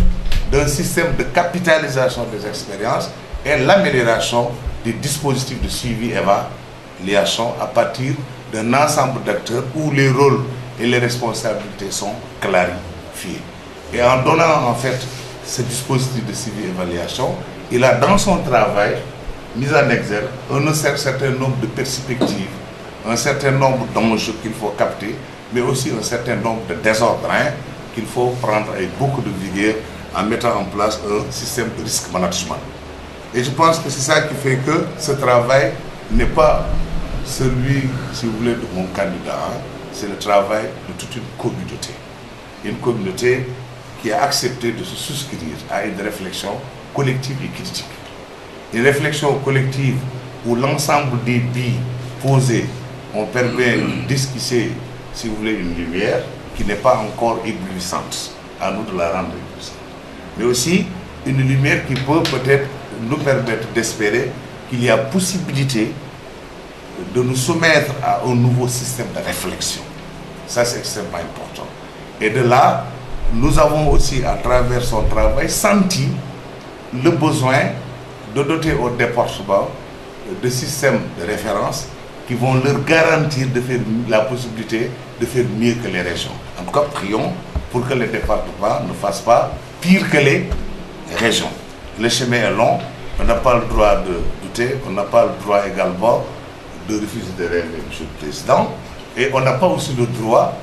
d'un système de capitalisation des expériences et l'amélioration des dispositifs de suivi évaluation à partir d'un ensemble d'acteurs où les rôles et les responsabilités sont clarifiés. Et en donnant en fait ce dispositif de suivi évaluation, il a dans son travail mis en exergue un certain nombre de perspectives, un certain nombre d'enjeux qu'il faut capter, mais aussi un certain nombre de désordres qu'il faut prendre avec beaucoup de vigueur en mettant en place un système de risk management. Et je pense que c'est ça qui fait que ce travail n'est pas celui, si vous voulez, de mon candidat, c'est le travail de toute une communauté. Une communauté qui a accepté de se souscrire à une réflexion collective et critique. Une réflexion collective où l'ensemble des billes posées ont permis d'esquisser, si vous voulez, une lumière qui n'est pas encore éblouissante. À nous de la rendre éblouissante. Mais aussi une lumière qui peut peut-être nous permettre d'espérer qu'il y a possibilité de nous soumettre à un nouveau système de réflexion. Ça, c'est extrêmement important. Et de là, nous avons aussi, à travers son travail, senti le besoin de doter au département de systèmes de référence qui vont leur garantir de faire la possibilité de faire mieux que les régions. En tout cas, prions pour que les départements ne fassent pas pire que les régions. Le chemin est long, on n'a pas le droit de douter, on n'a pas le droit également de refuser de rêver, Monsieur le Président, et on n'a pas aussi le droit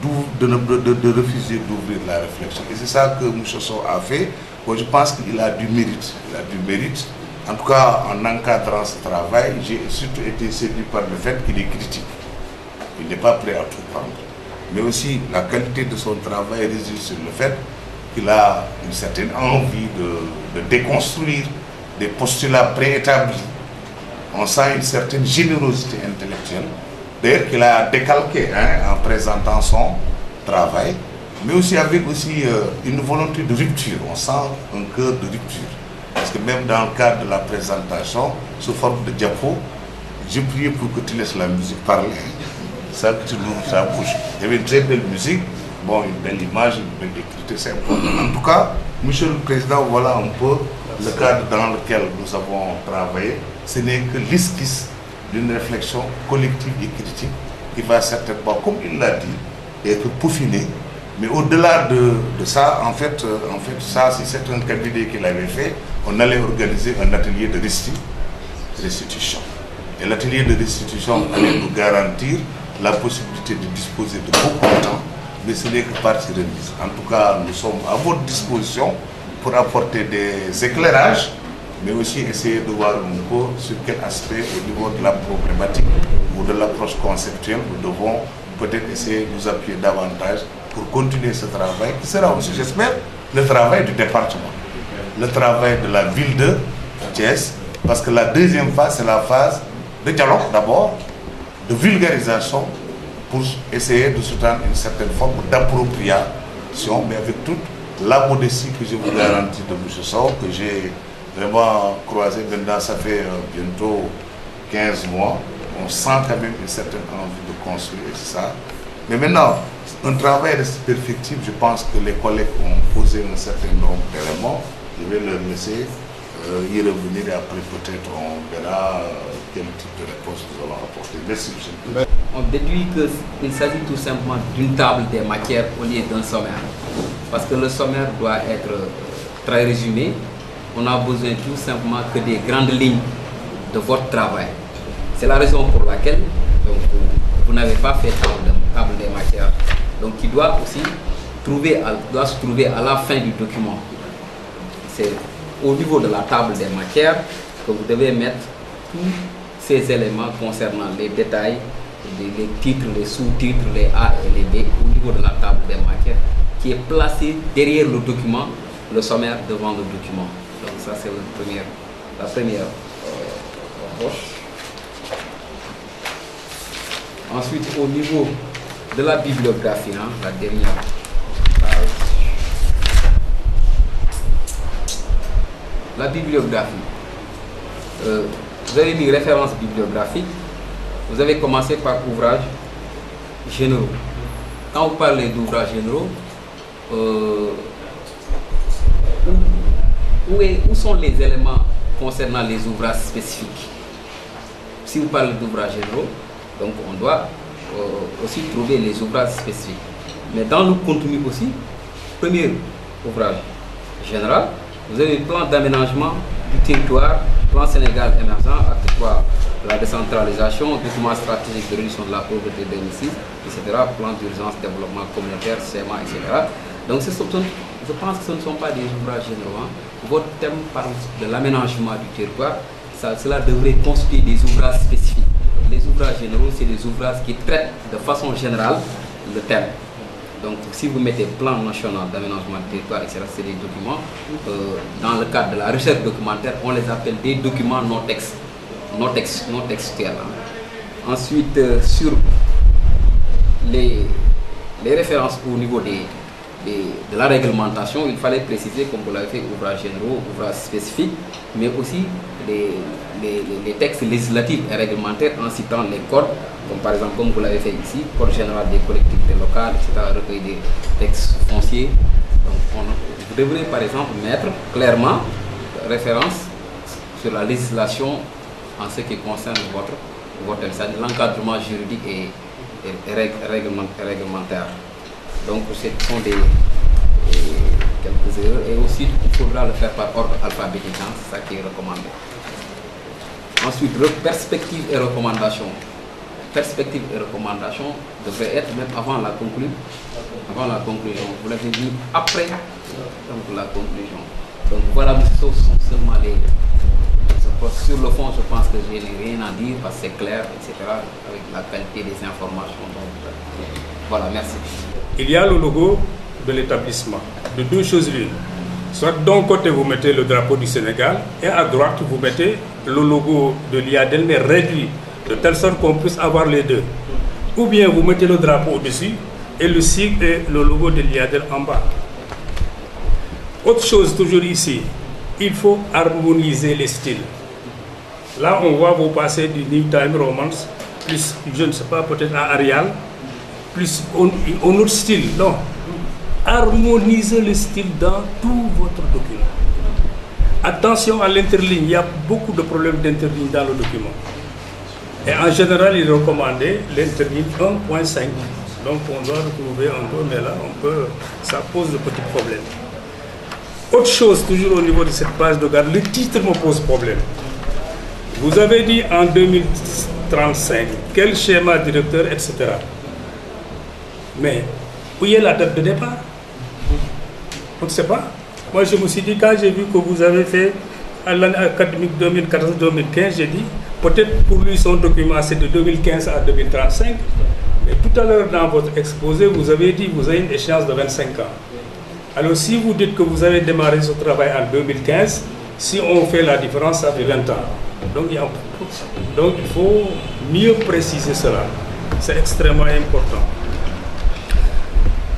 de refuser d'ouvrir la réflexion. Et c'est ça que M. Sow a fait. Bon, je pense qu'il a du mérite. Il a du mérite. En tout cas, en encadrant ce travail, j'ai surtout été séduit par le fait qu'il est critique. Il n'est pas prêt à tout prendre. Mais aussi, la qualité de son travail réside sur le fait qu'il a une certaine envie de déconstruire des postulats préétablis. On sent une certaine générosité intellectuelle. D'ailleurs, qu'il a décalqué en présentant son travail, mais aussi avec une volonté de rupture. On sent un cœur de rupture. Parce que même dans le cadre de la présentation, sous forme de diapo, j'ai prié pour que tu laisses la musique parler. Ça, que tu nous ta bouche. Il y avait une très belle musique, bon, une belle image, une belle écriture, c'est important. En tout cas, Monsieur le Président, voilà un peu le cadre dans lequel nous avons travaillé. Ce n'est que l'esquisse d'une réflexion collective et critique qui va certainement, comme il l'a dit, être peaufinée. Mais au-delà de ça, en fait, ça, si c'est un cabinet qu'il avait fait, on allait organiser un atelier de restitution. Et l'atelier de restitution allait nous garantir la possibilité de disposer de beaucoup de temps, mais ce n'est que partie remise. En tout cas, nous sommes à votre disposition pour apporter des éclairages, mais aussi essayer de voir un peu sur quel aspect, au niveau de la problématique ou de l'approche conceptuelle, nous devons peut-être essayer de nous appuyer davantage pour continuer ce travail, qui sera aussi, j'espère, le travail du département, le travail de la ville de Thiès, parce que la deuxième phase, c'est la phase de dialogue d'abord, de vulgarisation, pour essayer de soutenir une certaine forme d'appropriation, mais avec toute la modestie que je vous garantis de M. Sow, que j'ai vraiment croisé. Maintenant, ça fait bientôt 15 mois. On sent quand même une certaine envie de construire ça. Mais maintenant, un travail reste perfectible. Je pense que les collègues ont posé un certain nombre d'éléments. Je vais leur laisser y revenir et après peut-être on verra quel type de réponse nous allons apporter. Merci, monsieur le Président. On déduit qu'il s'agit tout simplement d'une table des matières au lieu d'un sommaire. Parce que le sommaire doit être très résumé. On a besoin tout simplement que des grandes lignes de votre travail. C'est la raison pour laquelle donc, vous n'avez pas fait table des matières. Donc qui doit aussi se trouver à la fin du document. C'est au niveau de la table des matières que vous devez mettre tous ces éléments concernant les détails, les titres, les sous-titres, les A et les B au niveau de la table des matières qui est placée derrière le document, le sommaire devant le document. Donc ça c'est la première approche. Ensuite au niveau de la bibliographie, la dernière page. La bibliographie. Vous avez mis référence bibliographique. Vous avez commencé par ouvrages généraux. Quand vous parlez d'ouvrages généraux, où sont les éléments concernant les ouvrages spécifiques? Si vous parlez d'ouvrages généraux, donc on doit aussi trouver les ouvrages spécifiques. Mais dans le contenu aussi, premier ouvrage général, vous avez le plan d'aménagement du territoire, plan Sénégal émergent, acte 3, la décentralisation, document stratégique de réduction de la pauvreté 2006, etc., plan d'urgence, développement communautaire, schéma, etc. Donc je pense que ce ne sont pas des ouvrages généraux. Votre thème parle de l'aménagement du territoire, cela devrait constituer des ouvrages spécifiques. Les ouvrages généraux, c'est des ouvrages qui traitent de façon générale le thème. Donc si vous mettez plan national d'aménagement du territoire, etc., c'est des documents. Dans le cadre de la recherche documentaire, on les appelle des documents non textuels. Ensuite, sur les références au niveau de la réglementation, il fallait préciser, comme vous l'avez fait, ouvrages généraux, ouvrages spécifiques, mais aussi les textes législatifs et réglementaires en citant les codes, comme par exemple, comme vous l'avez fait ici, Code général des collectivités locales, etc., recueil des textes fonciers. Donc, vous devrez par exemple mettre clairement référence sur la législation en ce qui concerne votre c'est-à-dire l'encadrement juridique et réglementaire. Donc, ce sont quelques erreurs, et aussi il faudra le faire par ordre alphabétique, c'est ça qui est recommandé. Ensuite, perspective et recommandation. Perspective et recommandation devraient être même avant la conclusion. Vous l'avez dit après la conclusion. Donc voilà, ce sont seulement les... Sur le fond, je pense que je n'ai rien à dire parce que c'est clair, etc. avec la qualité des informations. Donc, voilà, merci. Il y a le logo de l'établissement. De deux choses l'une. Soit d'un côté vous mettez le drapeau du Sénégal et à droite vous mettez le logo de l'IADEL mais réduit, de telle sorte qu'on puisse avoir les deux. Ou bien vous mettez le drapeau au-dessus et le sigle et le logo de l'IADEL en bas. Autre chose toujours ici, il faut harmoniser les styles. Là on voit vous passer du New Time Romance, plus je ne sais pas peut-être à Arial, plus un autre style. Non. Harmonisez le style dans tout votre document. Attention à l'interligne, il y a beaucoup de problèmes d'interligne dans le document. Et en général, il est recommandé l'interligne 1.5. Donc on doit retrouver un peu, mais là, ça pose de petits problèmes. Autre chose, toujours au niveau de cette page de garde, le titre me pose problème. Vous avez dit en 2035, quel schéma directeur, etc. Mais où est la date de départ? On ne sait pas. Moi, je me suis dit, quand j'ai vu que vous avez fait à l'année académique 2014-2015, j'ai dit, peut-être pour lui, son document, c'est de 2015 à 2035. Mais tout à l'heure, dans votre exposé, vous avez dit que vous avez une échéance de 25 ans. Alors, si vous dites que vous avez démarré ce travail en 2015, si on fait la différence, ça fait 20 ans. Donc, il faut mieux préciser cela. C'est extrêmement important.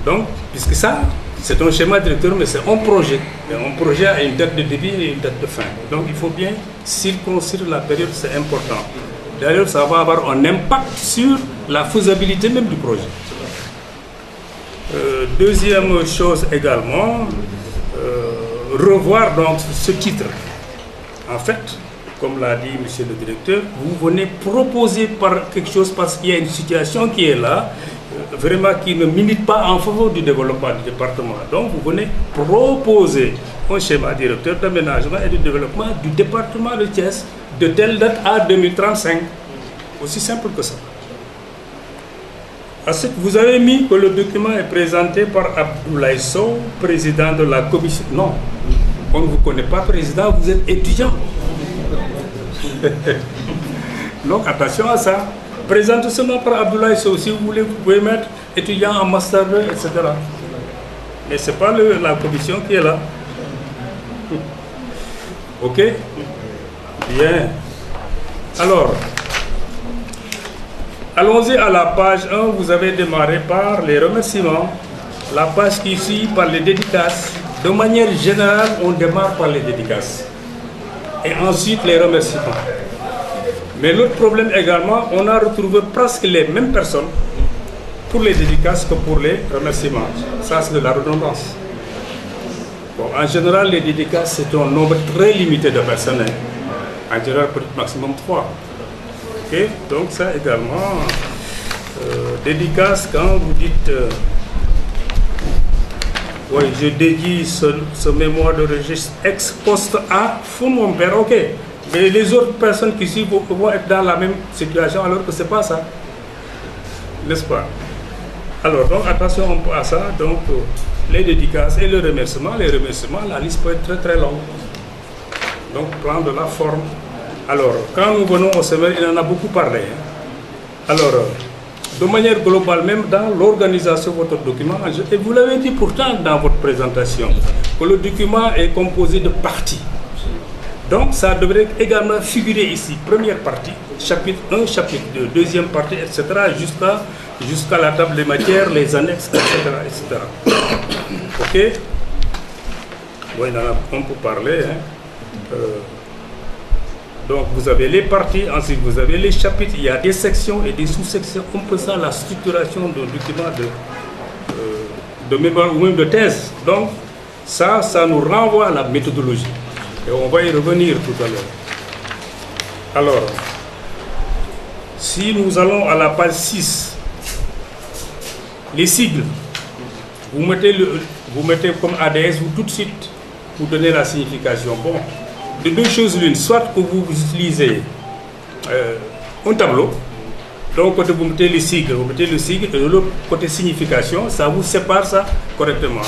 Donc, puisque ça, c'est un schéma directeur, mais c'est un projet. Et un projet a une date de début et une date de fin. Donc, il faut bien circonscrire la période, c'est important. D'ailleurs, ça va avoir un impact sur la faisabilité même du projet. Deuxième chose également, revoir donc ce titre. En fait, comme l'a dit monsieur le directeur, vous venez proposer par quelque chose parce qu'il y a une situation qui est là, vraiment qui ne milite pas en faveur du développement du département. Donc vous venez proposer un schéma directeur d'aménagement et de développement du département de Thiès de telle date à 2035. Aussi simple que ça. Ensuite, vous avez mis que le document est présenté par Abdoulaye Sow, président de la commission. Non, on ne vous connaît pas président, vous êtes étudiant. Donc attention à ça. Présenté seulement par Abdoulaye Sow, si vous voulez, vous pouvez mettre étudiant en master 2, etc. Mais ce n'est pas la commission qui est là. Ok? Bien. Alors, allons-y à la page 1. Vous avez démarré par les remerciements. La page qui suit par les dédicaces. De manière générale, on démarre par les dédicaces. Et ensuite, les remerciements. Mais l'autre problème également, on a retrouvé presque les mêmes personnes pour les dédicaces que pour les remerciements. Ça, c'est de la redondance. Bon, en général, les dédicaces, c'est un nombre très limité de personnes. En général, peut-être maximum 3. Okay? Donc ça également, dédicace, quand vous dites, oui, je dédie ce mémoire de registre ex post à fond mon père, ok. Mais les autres personnes qui suivent vont être dans la même situation alors que ce n'est pas ça. N'est-ce pas? Alors, donc attention un peu à ça. Donc, les dédicaces et le remerciement. Les remerciements, la liste peut être très très longue. Donc, prendre la forme. Alors, quand nous venons au séminaire, il en a beaucoup parlé. Alors, de manière globale, même dans l'organisation de votre document, et vous l'avez dit pourtant dans votre présentation, que le document est composé de parties. Donc, ça devrait également figurer ici. Première partie, chapitre 1, chapitre 2, deuxième partie, etc. jusqu'à la table des matières, les annexes, etc. Ok? Bon, il en a un peu parlé. Donc vous avez les parties, ensuite vous avez les chapitres, il y a des sections et des sous-sections. On peut ça la structuration d'un document de mémoire ou même de thèse. Donc ça nous renvoie à la méthodologie. Et on va y revenir tout à l'heure. Alors, si nous allons à la page 6, les sigles, vous mettez comme ADS, vous tout de suite, vous donnez la signification. Bon, de deux choses l'une, soit que vous utilisez un tableau, donc côté vous mettez le sigle, et de l'autre côté signification, ça vous sépare ça correctement.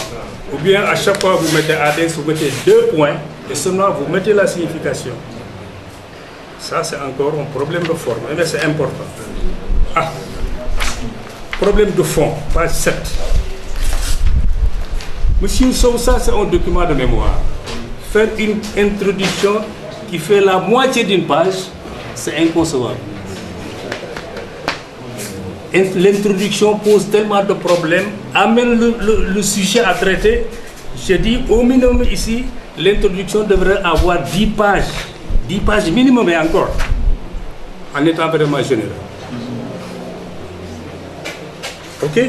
Ou bien à chaque fois vous mettez ADS, vous mettez 2 points, et seulement vous mettez la signification. Ça c'est encore un problème de forme, mais c'est important. Ah, problème de fond, page 7. Monsieur Sow, ça c'est un document de mémoire. Faire une introduction qui fait la moitié d'une page, c'est inconcevable. L'introduction pose tellement de problèmes, amène le sujet à traiter. J'ai dit au minimum ici, l'introduction devrait avoir 10 pages. 10 pages minimum et encore, en étant vraiment généreux. Ok?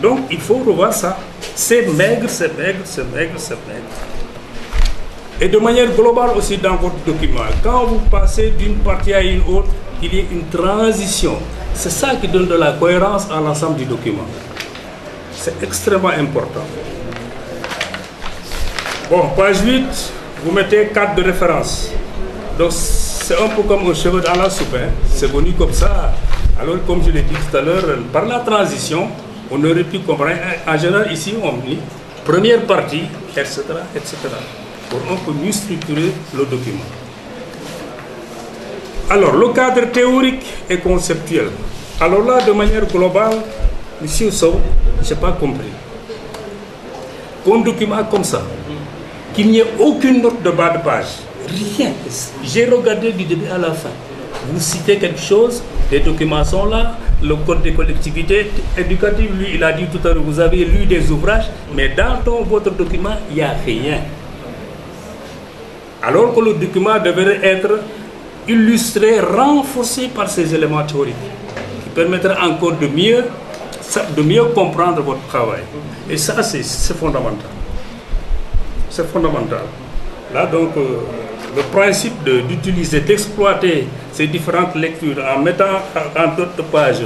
Donc il faut revoir ça. C'est maigre. Et de manière globale aussi dans votre document, quand vous passez d'une partie à une autre, il y a une transition. C'est ça qui donne de la cohérence à l'ensemble du document. C'est extrêmement important. Bon, page 8, vous mettez cadre de référence. Donc c'est un peu comme un cheveu dans la soupe. Hein. C'est venu comme ça. Alors comme je l'ai dit tout à l'heure, par la transition, on aurait pu comprendre. En général, ici, on dit première partie, etc. Pour un peu mieux structurer le document. Alors, le cadre théorique et conceptuel. Alors là, de manière globale, M. Sow, je n'ai pas compris. Pour un document comme ça, qu'il n'y ait aucune note de bas de page, rien. J'ai regardé du début à la fin. Vous citez quelque chose, les documents sont là, le code des collectivités éducatives, lui, il a dit tout à l'heure, vous avez lu des ouvrages, mais dans votre document, il n'y a rien. Alors que le document devrait être illustré, renforcé par ces éléments théoriques, qui permettraient encore de mieux comprendre votre travail. Et ça, c'est fondamental. C'est fondamental. Là, donc, le principe d'utiliser, d'exploiter ces différentes lectures en mettant en d'autres pages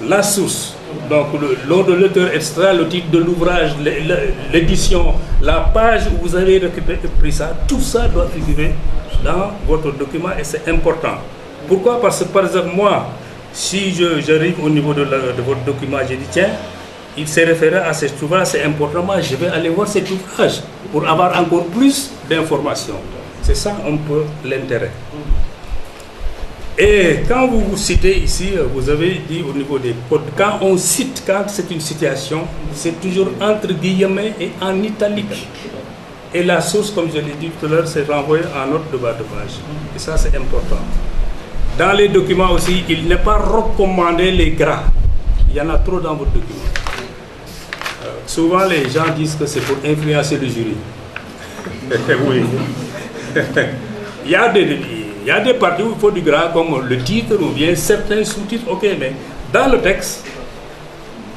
la source, donc le nom de l'auteur, etc., le titre de l'ouvrage, l'édition, la page où vous avez pris ça, tout ça doit figurer dans votre document et c'est important. Pourquoi? Parce que par exemple, moi, si j'arrive au niveau de votre document, j'ai dit tiens, il s'est référé à cet ouvrage, c'est important, moi je vais aller voir cet ouvrage pour avoir encore plus d'informations. C'est ça un peu l'intérêt. Et quand vous citez ici, vous avez dit au niveau des codes, quand on cite, quand c'est une citation, c'est toujours entre guillemets et en italique. Et la source, comme je l'ai dit tout à l'heure, c'est renvoyé en note de bas de page. Et ça, c'est important. Dans les documents aussi, il n'est pas recommandé les gras. Il y en a trop dans votre document. Souvent, les gens disent que c'est pour influencer le jury. Oui. Il y a des parties où il faut du gras, comme le titre ou bien certains sous-titres, ok, mais dans le texte,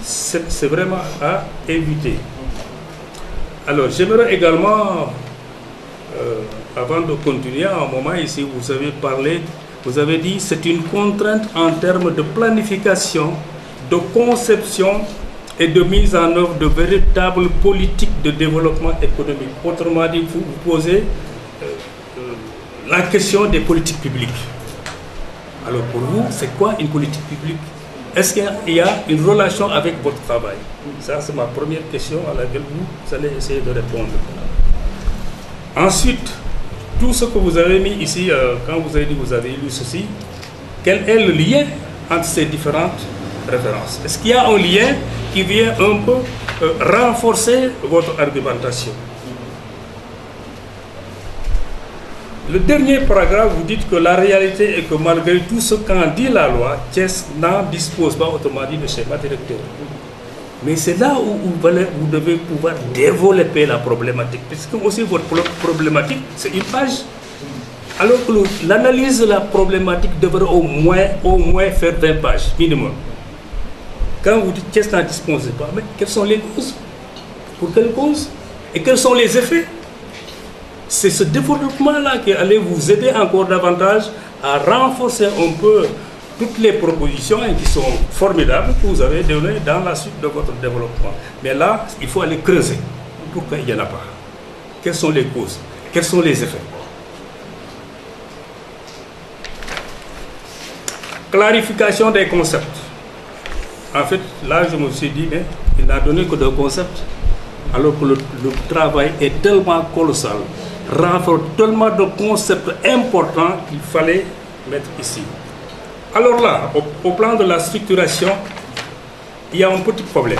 c'est vraiment à éviter. Alors, j'aimerais également, avant de continuer, à un moment ici, vous avez dit c'est une contrainte en termes de planification, de conception et de mise en œuvre de véritables politiques de développement économique. Autrement dit, vous posez la question des politiques publiques. Alors pour vous, c'est quoi une politique publique? Est-ce qu'il y a une relation avec votre travail? Ça, c'est ma première question à laquelle vous allez essayer de répondre. Ensuite, tout ce que vous avez mis ici, quand vous avez dit que vous avez lu ceci, quel est le lien entre ces différentes références? Est-ce qu'il y a un lien qui vient un peu renforcer votre argumentation? Le dernier paragraphe, vous dites que la réalité est que malgré tout ce qu'en dit la loi, Thiès n'en dispose pas, autrement dit, de schéma directeur. Mais c'est là où vous devez pouvoir développer la problématique. Parce que aussi votre problématique, c'est une page. Alors que l'analyse de la problématique devrait au moins faire 20 pages minimum. Quand vous dites qu'est-ce qu'on ne dispose pas, mais quelles sont les causes? Pour quelles causes? Et quels sont les effets? C'est ce développement-là qui allait vous aider encore davantage à renforcer un peu toutes les propositions qui sont formidables que vous avez données dans la suite de votre développement. Mais là, il faut aller creuser. Pourquoi il n'y en a pas? Quelles sont les causes? Quels sont les effets? Clarification des concepts. En fait, là, je me suis dit, mais il n'a donné que deux concepts, alors que le travail est tellement colossal, renforce tellement de concepts importants qu'il fallait mettre ici. Alors là, au plan de la structuration, il y a un petit problème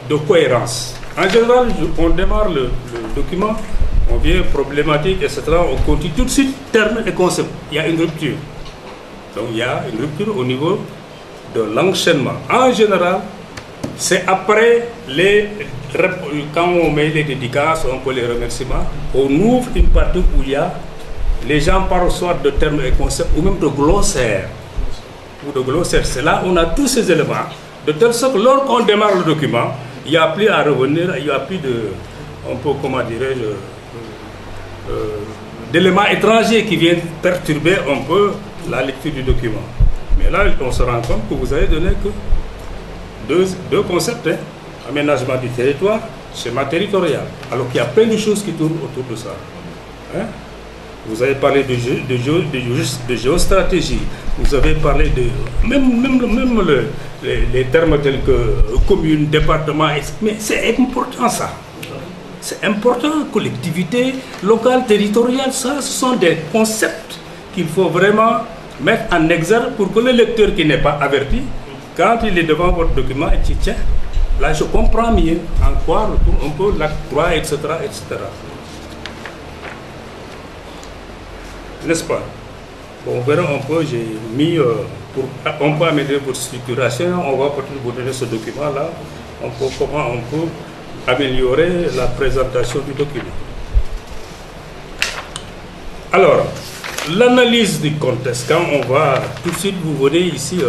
de cohérence. En général, on démarre le document, on vient problématique, etc. On continue tout de suite, termes et concepts. Il y a une rupture. Donc il y a une rupture au niveau de l'enchaînement. En général, c'est après quand on met les dédicaces, on peut les remerciements, on ouvre une partie où il y a, les gens parlent soit de termes et concepts ou même de glossaire. Ou de glossaire, c'est là où on a tous ces éléments, de telle sorte que lorsqu'on démarre le document, il n'y a plus à revenir, il n'y a plus de, un peu, comment dirais-je, d'éléments étrangers qui viennent perturber un peu la lecture du document. Mais là, on se rend compte que vous avez donné que deux concepts, hein. Aménagement du territoire, schéma territorial. Alors qu'il y a plein de choses qui tournent autour de ça. Hein? Vous avez parlé de géostratégie, vous avez parlé de même les termes tels que commune, département, mais c'est important ça. C'est important, collectivité locale, territoriale, ça, ce sont des concepts qu'il faut vraiment mettre en exergue pour que le lecteur qui n'est pas averti, quand il est devant votre document et qu'il tient, là je comprends mieux en quoi on peut l'acte 3, etc., etc. N'est-ce pas? Bon, on verra un peu, j'ai mis, on peut améliorer votre structuration, on va peut-être vous donner ce document-là, comment on peut améliorer la présentation du document. Alors, l'analyse du contexte, quand on va tout de suite, vous venez ici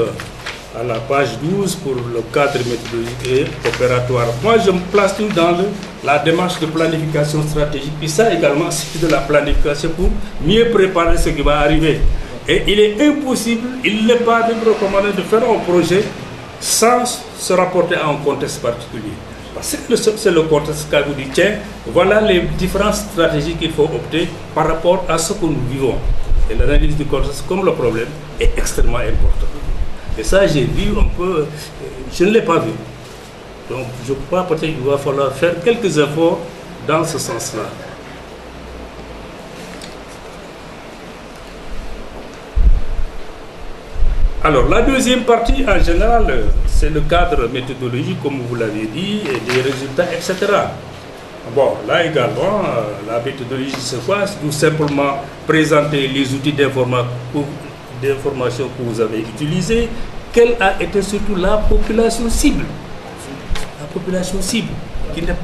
à la page 12 pour le cadre méthodologique et opératoire. Moi, je me place tout dans la démarche de planification stratégique. Puis ça également, c'est de la planification pour mieux préparer ce qui va arriver. Et il est impossible, il n'est pas même recommandé de faire un projet sans se rapporter à un contexte particulier. Parce que c'est le contexte qui vous dit, tiens, voilà les différentes stratégies qu'il faut opter par rapport à ce que nous vivons. Et l'analyse du contexte comme le problème est extrêmement importante. Et ça, j'ai vu un peu, je ne l'ai pas vu. Donc, je crois peut-être qu'il va falloir faire quelques efforts dans ce sens-là. Alors, la deuxième partie, en général, c'est le cadre méthodologique, comme vous l'avez dit, et des résultats, etc. Bon, là également, la méthodologie, c'est quoi? C'est tout simplement présenter les outils d'information que vous avez utilisés, quelle a été surtout la population cible. La population cible, qui n'est pas,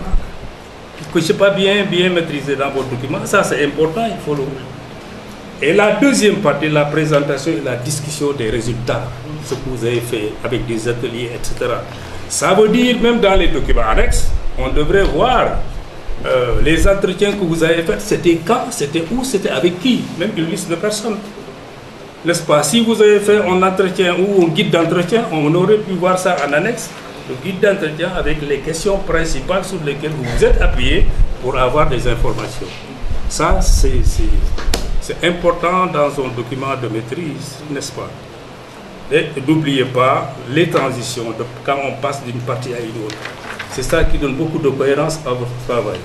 que je n'ai pas bien maîtrisé dans votre document, ça c'est important, il faut le... Et la deuxième partie, la présentation et la discussion des résultats, ce que vous avez fait avec des ateliers, etc. Ça veut dire, même dans les documents annexes, on devrait voir les entretiens que vous avez faits, c'était quand, c'était où, c'était avec qui, même une liste de personnes. N'est-ce pas? Si vous avez fait un entretien ou un guide d'entretien, on aurait pu voir ça en annexe, le guide d'entretien avec les questions principales sur lesquelles vous vous êtes appuyé pour avoir des informations. Ça, c'est important dans un document de maîtrise, n'est-ce pas? Et n'oubliez pas les transitions, quand on passe d'une partie à une autre. C'est ça qui donne beaucoup de cohérence à votre travail.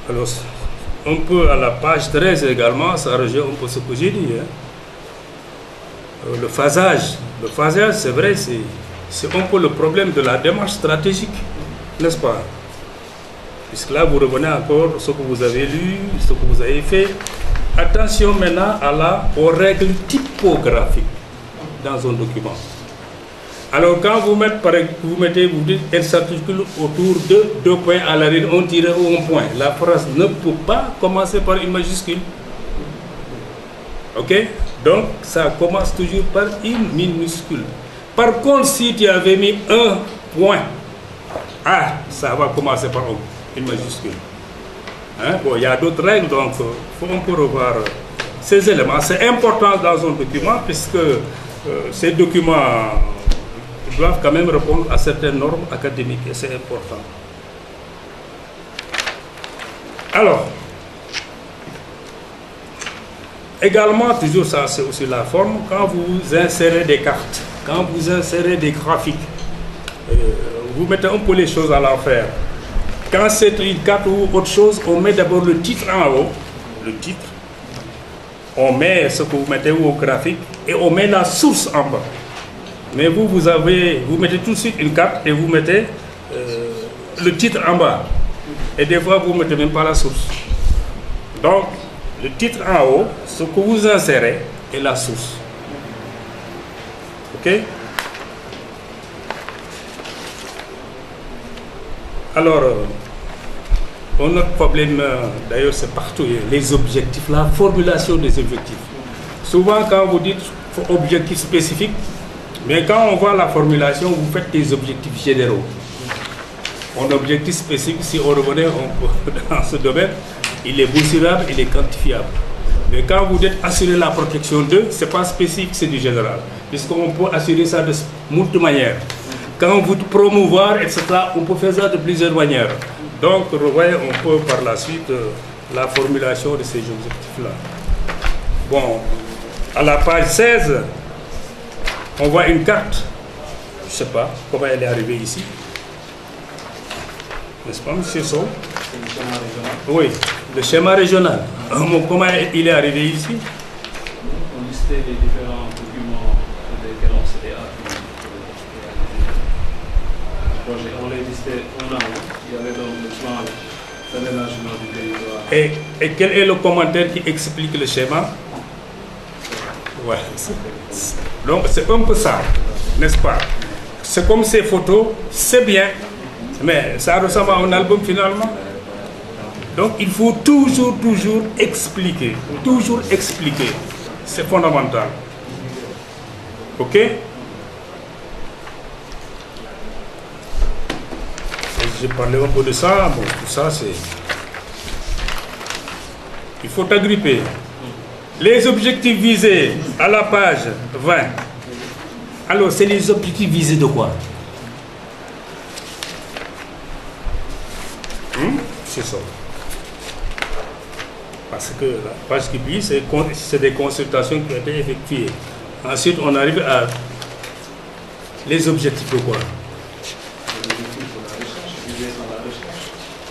Alors, un peu à la page 13 également, ça rejoint un peu ce que j'ai dit. Hein. Le phasage. Le phasage, c'est vrai, c'est un peu le problème de la démarche stratégique, n'est-ce pas? Puisque là, vous revenez encore ce que vous avez lu, ce que vous avez fait. Attention maintenant aux règles typographiques dans un document. Alors quand vous dites elle s'articule autour de 2 points à l'arrière, on tire au 1 point. La phrase ne peut pas commencer par une majuscule. Ok? Donc ça commence toujours par une minuscule. Par contre, si tu avais mis 1 point, ça va commencer par une majuscule. Hein? Bon, il y a d'autres règles, donc on peut revoir ces éléments. C'est important dans un document puisque ces documents doivent quand même répondre à certaines normes académiques et c'est important. Alors, également, toujours ça c'est aussi la forme, quand vous insérez des cartes, quand vous insérez des graphiques, vous mettez un peu les choses à l'envers. Quand c'est une carte ou autre chose, on met d'abord le titre en haut, le titre, on met ce que vous mettez au graphique et on met la source en bas. Mais vous mettez tout de suite une carte et vous mettez le titre en bas. Et des fois, vous ne mettez même pas la source. Donc, le titre en haut, ce que vous insérez est la source. Ok? Alors, un autre problème, d'ailleurs, c'est partout, les objectifs, la formulation des objectifs. Souvent, quand vous dites objectif spécifique, mais quand on voit la formulation, vous faites des objectifs généraux. Un objectif spécifique, si on revenait dans ce domaine, il est mesurable, il est quantifiable. Mais quand vous dites assurer la protection d'eux, ce n'est pas spécifique, c'est du général. Puisqu'on peut assurer ça de multiples manières. Quand vous promouvoir, etc., on peut faire ça de plusieurs manières. Donc, vous voyez, on peut par la suite la formulation de ces objectifs-là. Bon, à la page 16, on voit une carte. Je ne sais pas comment elle est arrivée ici. N'est-ce pas, M. Sow? C'est le schéma régional. Oui, le schéma régional. Comment il est arrivé ici? On listait les différents documents desquels on s'était appuyé pour réaliser le projet. On les listait un à un. Il y avait donc le plan d'aménagement du territoire. Et quel est le commentaire qui explique le schéma? Ouais. Donc c'est un peu ça, n'est-ce pas? C'est comme ces photos, c'est bien, mais ça ressemble à un album finalement. Donc il faut toujours expliquer, c'est fondamental. Ok? J'ai parlé un peu de ça, bon, tout ça c'est... Il faut agripper. Les objectifs visés à la page 20. Alors, c'est les objectifs visés de quoi? C'est ça. Parce que la page qui suit, c'est des consultations qui ont été effectuées. Ensuite, on arrive à les objectifs de quoi?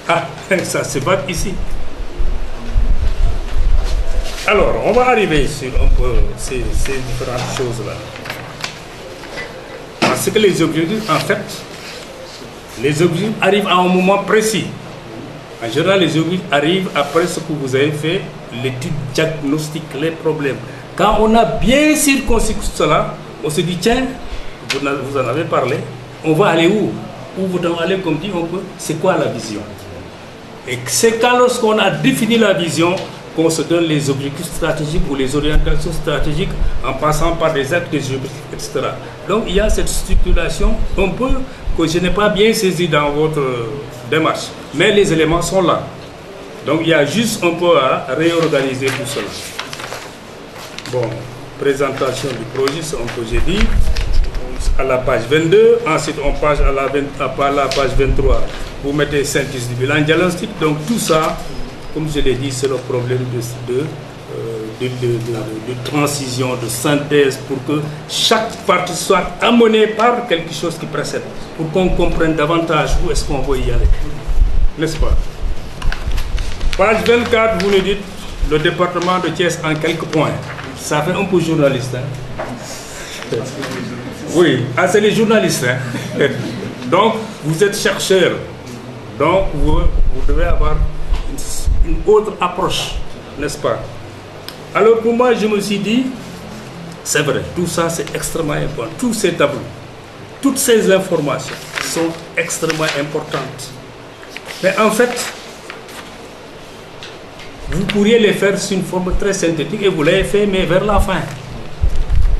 Ah, ça se bat ici. Alors, on va arriver sur un peu ces différentes choses-là. Parce que les objectifs, en fait, les objectifs arrivent à un moment précis. En général, les objectifs arrivent après ce que vous avez fait, l'étude diagnostique, les problèmes. Quand on a bien circonscrit cela, on se dit, tiens, vous en avez parlé, on va aller où? Où vous devez aller, comme dit, on peut, c'est quoi la vision? Et c'est quand lorsqu'on a défini la vision, qu'on se donne les objectifs stratégiques ou les orientations stratégiques en passant par des actes, des objectifs, etc. Donc il y a cette structuration un peu que je n'ai pas bien saisi dans votre démarche. Mais les éléments sont là. Donc il y a juste un peu à réorganiser tout cela. Bon, présentation du projet, c'est un peu j'ai dit. À la page 22, ensuite on passe à la page 23. Vous mettez synthèse du bilan diagnostic. Donc tout ça, comme je l'ai dit, c'est le problème de transition, de synthèse, pour que chaque partie soit amenée par quelque chose qui précède, pour qu'on comprenne davantage où est-ce qu'on veut y aller. N'est-ce pas? Page 24, vous nous dites le département de Thiès en quelques points. Ça fait un peu journaliste. Hein? Oui, c'est les journalistes. Hein? Donc, vous êtes chercheur. Donc, vous devez avoir une autre approche, n'est-ce pas? Alors pour moi, je me suis dit, c'est vrai, tout ça c'est extrêmement important, tous ces tableaux. toutes ces informations sont extrêmement importantes. Mais en fait, vous pourriez les faire sous une forme très synthétique et vous l'avez fait, mais vers la fin.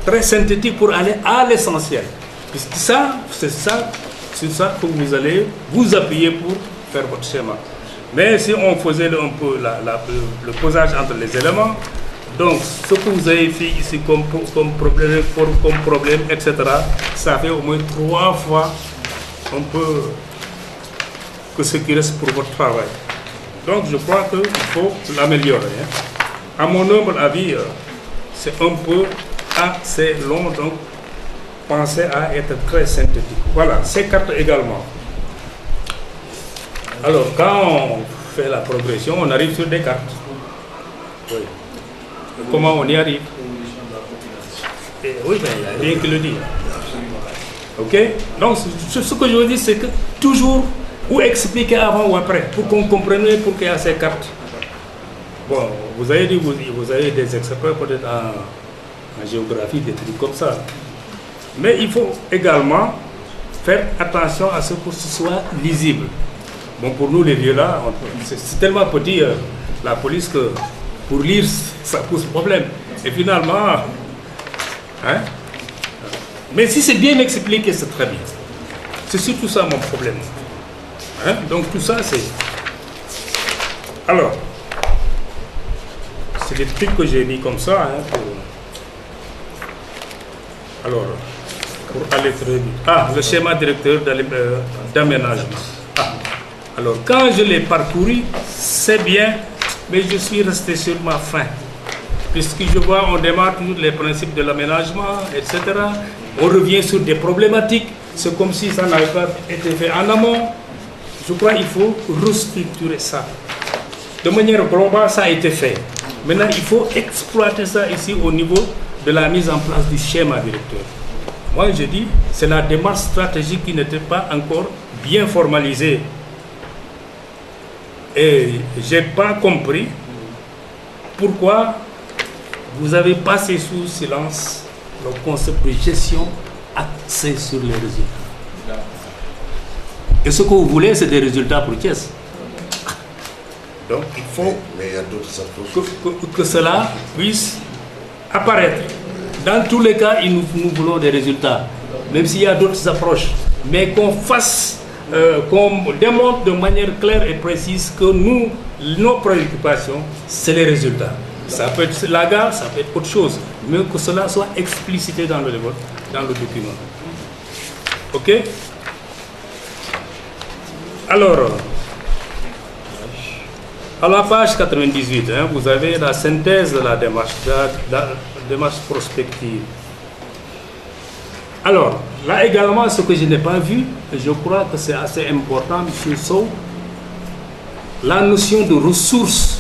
Très synthétique pour aller à l'essentiel. Puisque ça, c'est ça que vous allez vous appuyer pour faire votre schéma. Mais si on faisait un peu le posage entre les éléments, donc ce que vous avez fait ici comme problème, etc., ça fait au moins 3 fois un peu que ce qui reste pour votre travail. Donc je crois qu'il faut l'améliorer. À mon humble avis, c'est un peu assez long, donc pensez à être très synthétique. Voilà, ces cartes également. Alors, quand on fait la progression, on arrive sur des cartes. Oui. Et comment on y arrive? Et oui, ben, il n'y a rien qui le dit. Ok? Donc, ce que je veux dire, c'est que toujours, ou expliquer avant ou après, pour qu'on comprenne pourquoi il y a ces cartes. Bon, vous avez dit, vous avez des experts peut-être en géographie, des trucs comme ça. Mais il faut également faire attention à ce que ce soit lisible. Bon, pour nous les vieux là, c'est tellement petit la police que pour lire ça pose problème. Et finalement, hein? Mais si c'est bien expliqué, c'est très bien. C'est surtout ça mon problème. Hein? Donc tout ça c'est... Alors, c'est des trucs que j'ai mis comme ça. Hein, Alors, pour aller très vite. Ah, le schéma directeur d'aménagement. Alors, quand je l'ai parcouru, c'est bien, mais je suis resté sur ma faim. Puisque je vois, on démarre toujours les principes de l'aménagement, etc. On revient sur des problématiques. C'est comme si ça n'avait pas été fait en amont. Je crois qu'il faut restructurer ça. De manière globale, ça a été fait. Maintenant, il faut exploiter ça ici au niveau de la mise en place du schéma directeur. Moi, je dis, c'est la démarche stratégique qui n'était pas encore bien formalisée. Et je n'ai pas compris pourquoi vous avez passé sous silence le concept de gestion axé sur les résultats. Et ce que vous voulez, c'est des résultats pour Thiès. Donc, il faut mais il y a d'autres que cela puisse apparaître. Dans tous les cas, nous voulons des résultats, même s'il y a d'autres approches. Mais qu'on fasse, qu'on démontre de manière claire et précise que nos préoccupations, c'est les résultats. Ça peut être la gare, ça peut être autre chose, mais que cela soit explicité dans le document. Ok? Alors, à la page 98, hein, vous avez la synthèse de la démarche prospective. Alors, là également, ce que je n'ai pas vu, je crois que c'est assez important, M. Sow, la notion de ressources.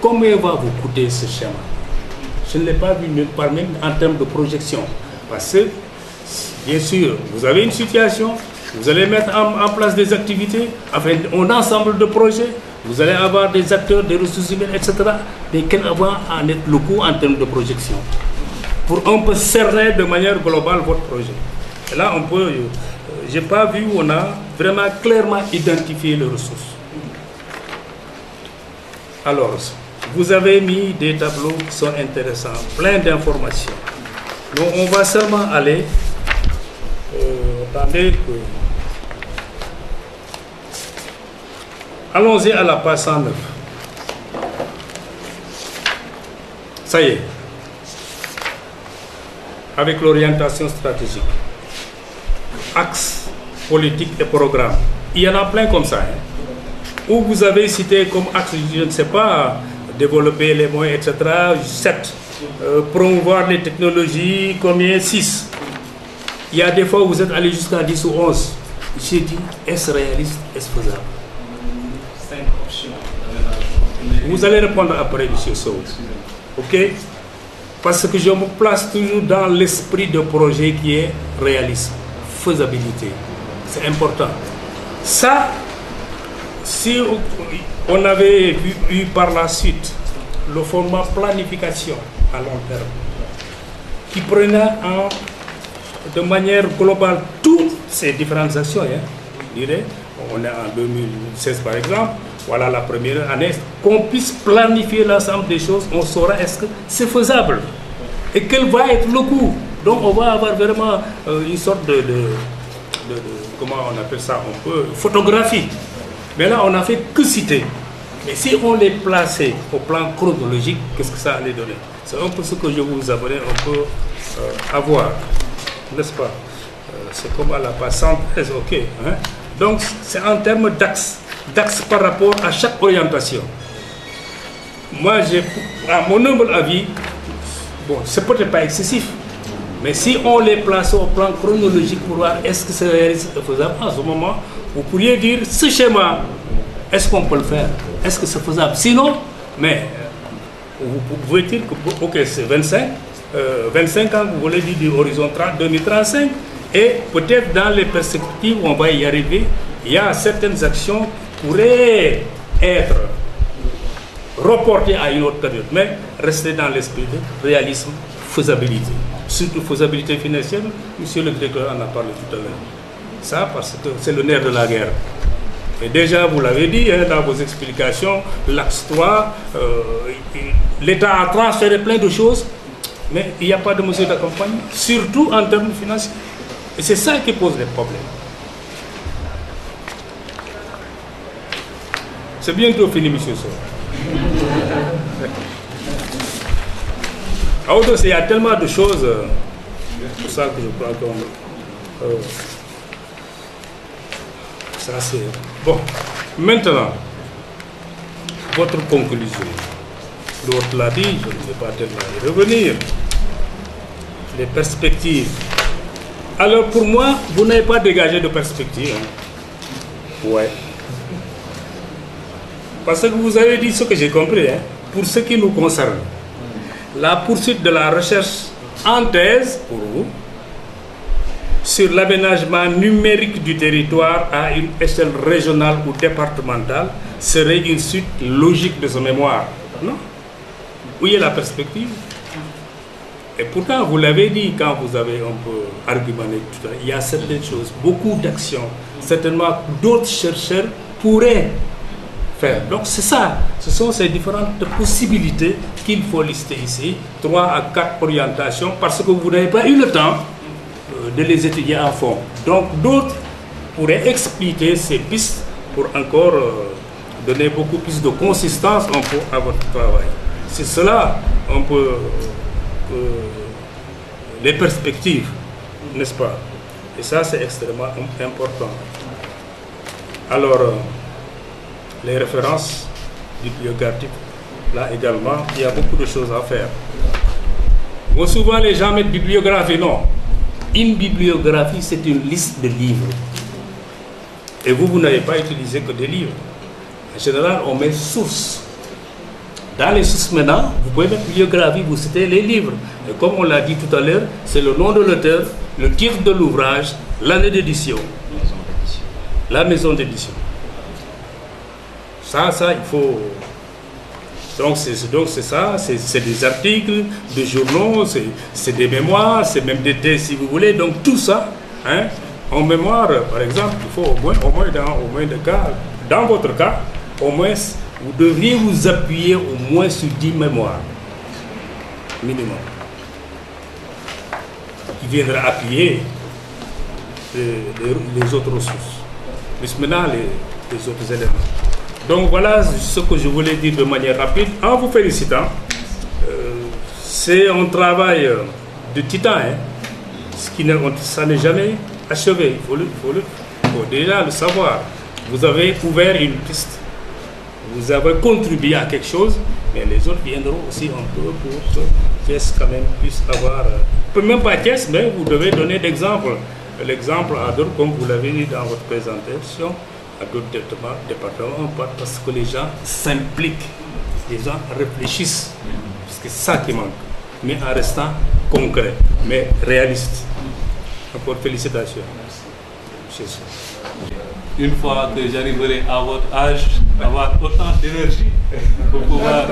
Combien va vous coûter ce schéma? Je ne l'ai pas vu nulle part, même en termes de projection. Parce que, bien sûr, vous avez une situation, vous allez mettre en place des activités, enfin, un ensemble de projets, vous allez avoir des acteurs, des ressources humaines, etc. Mais quel va en être le coût en termes de projection? Pour un peu cerner de manière globale votre projet. Et là, on peut... je n'ai pas vu où on a vraiment clairement identifié les ressources. Alors, vous avez mis des tableaux qui sont intéressants, plein d'informations. Donc, on va seulement aller... attendez que... Allons-y à la page 109. Ça y est. Avec l'orientation stratégique. Axe, politique et programme. Il y en a plein comme ça. Hein, où vous avez cité comme axe, je ne sais pas, développer les moyens, etc. 7. Promouvoir les technologies, combien? 6. Il y a des fois où vous êtes allé jusqu'à 10 ou 11. J'ai dit, est-ce réaliste, est-ce faisable? Vous allez répondre après, M. Sow. Ok? Parce que je me place toujours dans l'esprit de projet qui est réalisme, faisabilité. C'est important. Ça, si on avait eu par la suite le format planification à long terme, qui prenait de manière globale toutes ces différentes actions. Je dirais, on est en 2016 par exemple, voilà la première année, qu'on puisse planifier l'ensemble des choses, on saura est-ce que c'est faisable et quel va être le coût. Donc on va avoir vraiment une sorte de comment on appelle ça, un peu photographie. Mais là on n'a fait que citer. Mais si on les plaçait au plan chronologique, qu'est-ce que ça allait donner? C'est un peu ce que je vous avais un peu avoir, n'est-ce pas? C'est comme à la page 113, ok. Hein? Donc c'est en termes d'axe par rapport à chaque orientation. Moi, à mon humble avis, bon, c'est peut-être pas excessif, mais si on les place au plan chronologique pour voir est-ce que c'est réaliste et faisable, à ce moment, vous pourriez dire ce schéma, est-ce qu'on peut le faire? Est-ce que c'est faisable? Sinon, mais vous pouvez dire que ok, c'est 25 ans, vous voulez dire du horizon 2035, et peut-être dans les perspectives où on va y arriver, il y a certaines actions qui pourraient être reportées à une autre période, mais rester dans l'esprit de réalisme, faisabilité. Surtout faisabilité financière, monsieur le directeur en a parlé tout à l'heure. Ça, parce que c'est le nerf de la guerre. Et déjà, vous l'avez dit dans vos explications, l'axe 3, l'État a transféré plein de choses, mais il n'y a pas de mesure d'accompagnement, surtout en termes financiers. Et c'est ça qui pose les problèmes. C'est bientôt fini, monsieur Sow. Alors, il y a tellement de choses, c'est pour ça que je crois qu'on... ça c'est... Bon, maintenant, votre conclusion. L'autre l'a dit, je ne vais pas tellement y revenir. Les perspectives. Alors pour moi, vous n'avez pas dégagé de perspective. Hein. Ouais. Parce que vous avez dit ce que j'ai compris. Hein. Pour ce qui nous concerne, la poursuite de la recherche en thèse, pour vous, sur l'aménagement numérique du territoire à une échelle régionale ou départementale serait une suite logique de ce mémoire. Non? Où est la perspective? Et pourtant, vous l'avez dit quand vous avez un peu argumenté tout à l'heure, il y a certaines choses, beaucoup d'actions, certainement d'autres chercheurs pourraient faire. Donc c'est ça, ce sont ces différentes possibilités qu'il faut lister ici, 3 à 4 orientations, parce que vous n'avez pas eu le temps de les étudier à fond. Donc d'autres pourraient expliquer ces pistes pour encore donner beaucoup plus de consistance un peu à votre travail. C'est cela un peu les perspectives, n'est-ce pas? Et ça c'est extrêmement important. Alors les références bibliographiques, là également il y a beaucoup de choses à faire. Bon, souvent les gens mettent bibliographie, non. Une bibliographie, c'est une liste de livres. Et vous n'avez pas utilisé que des livres. En général, on met sources. Dans les sources maintenant, vous pouvez mettre bibliographie, vous citez les livres. Et comme on l'a dit tout à l'heure, c'est le nom de l'auteur, le titre de l'ouvrage, l'année d'édition. La maison d'édition. Ça, il faut... Donc c'est ça, c'est des articles, des journaux, c'est des mémoires, c'est même des thèses si vous voulez. Donc tout ça, hein, en mémoire, par exemple, il faut au moins de cas, dans votre cas, au moins, vous devriez vous appuyer au moins sur 10 mémoires, minimum, qui viendra appuyer les autres ressources, plus maintenant les autres éléments. Donc voilà ce que je voulais dire de manière rapide, en vous félicitant. C'est un travail de titan, hein, ça n'est jamais achevé, il faut déjà le savoir. Vous avez ouvert une piste, vous avez contribué à quelque chose, mais les autres viendront aussi un peu pour que Thiès quand même puisse avoir, même pas Thiès, mais vous devez donner d'exemples. L'exemple à d'autres, comme vous l'avez dit dans votre présentation, à d'autres départements, parce que les gens s'impliquent, les gens réfléchissent, parce que c'est ça qui manque, mais en restant concret, mais réaliste. Encore félicitations. Merci. Une fois que j'arriverai à votre âge, avoir autant d'énergie pour pouvoir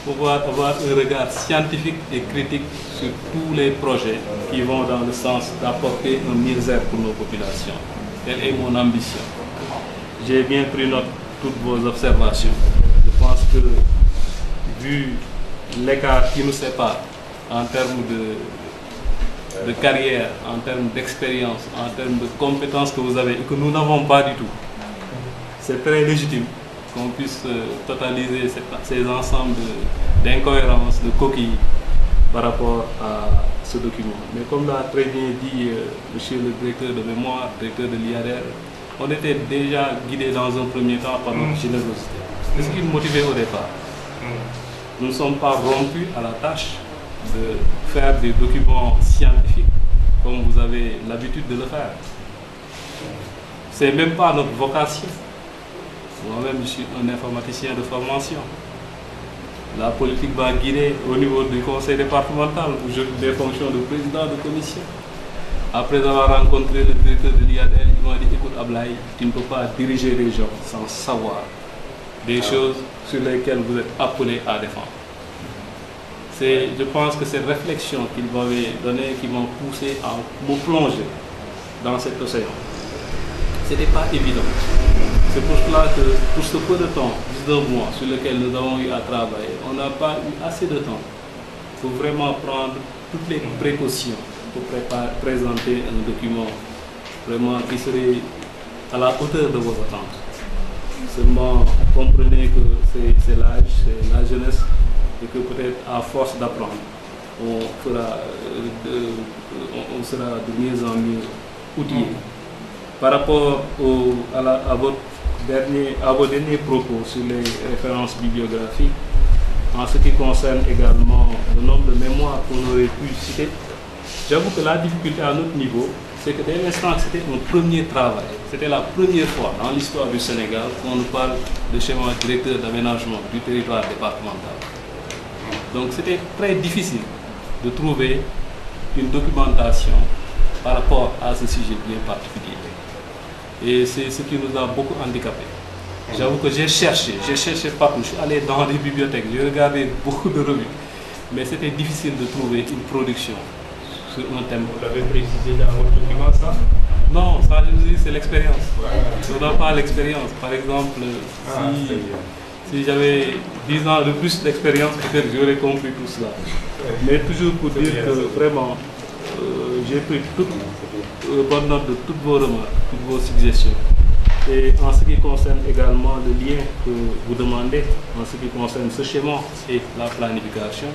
pouvoir avoir un regard scientifique et critique sur tous les projets qui vont dans le sens d'apporter un mieux-être pour nos populations. Telle est mon ambition. J'ai bien pris note de toutes vos observations. Je pense que, vu l'écart qui nous sépare en termes de carrière, en termes d'expérience, en termes de compétences que vous avez et que nous n'avons pas du tout, c'est très légitime qu'on puisse totaliser ces ensembles d'incohérences, de coquilles par rapport à ce document. Mais comme l'a très bien dit monsieur le directeur de mémoire, directeur de l'IADER, on était déjà guidé dans un premier temps par notre générosité. C'est ce qui nous motivait au départ. Nous ne sommes pas rompus à la tâche de faire des documents scientifiques comme vous avez l'habitude de le faire. C'est même pas notre vocation. Moi-même, je suis un informaticien de formation. La politique va guider au niveau du conseil départemental où j'occupe des fonctions de président de commission. Après avoir rencontré le directeur de l'IADEL, il m'a dit, écoute Ablaye, tu ne peux pas diriger les gens sans savoir des choses sur lesquelles vous êtes appelés à défendre. Je pense que cette réflexion qu'il m'avait donnée, qui m'a poussé à me plonger dans cet océan, ce n'était pas évident. C'est pour cela que pour ce peu de temps, 19 mois, sur lequel nous avons eu à travailler, on n'a pas eu assez de temps pour vraiment prendre toutes les précautions pour présenter un document vraiment qui serait à la hauteur de vos attentes. Seulement, comprenez que c'est l'âge, c'est la jeunesse, et que peut-être à force d'apprendre, on sera de mieux en mieux outillé. Par rapport à vos derniers propos sur les références bibliographiques, en ce qui concerne également le nombre de mémoires qu'on aurait pu citer, j'avoue que la difficulté à notre niveau, c'est que dès l'instant que c'était un premier travail, c'était la première fois dans l'histoire du Sénégal qu'on nous parle de schéma directeur d'aménagement du territoire départemental. Donc c'était très difficile de trouver une documentation par rapport à ce sujet bien particulier. Et c'est ce qui nous a beaucoup handicapés. J'avoue que j'ai cherché partout, je suis allé dans les bibliothèques, j'ai regardé beaucoup de revues, mais c'était difficile de trouver une production sur un thème. Vous l'avez précisé dans votre document, ça? Non, ça je vous dis, c'est l'expérience. Je n'ai pas l'expérience. Par exemple, si j'avais 10 ans de plus d'expérience, peut-être j'aurais compris tout cela. Mais toujours pour dire que vraiment, j'ai pris toute bonne note de toutes vos remarques, toutes vos suggestions. Et en ce qui concerne également le lien que vous demandez, en ce qui concerne ce schéma et la planification,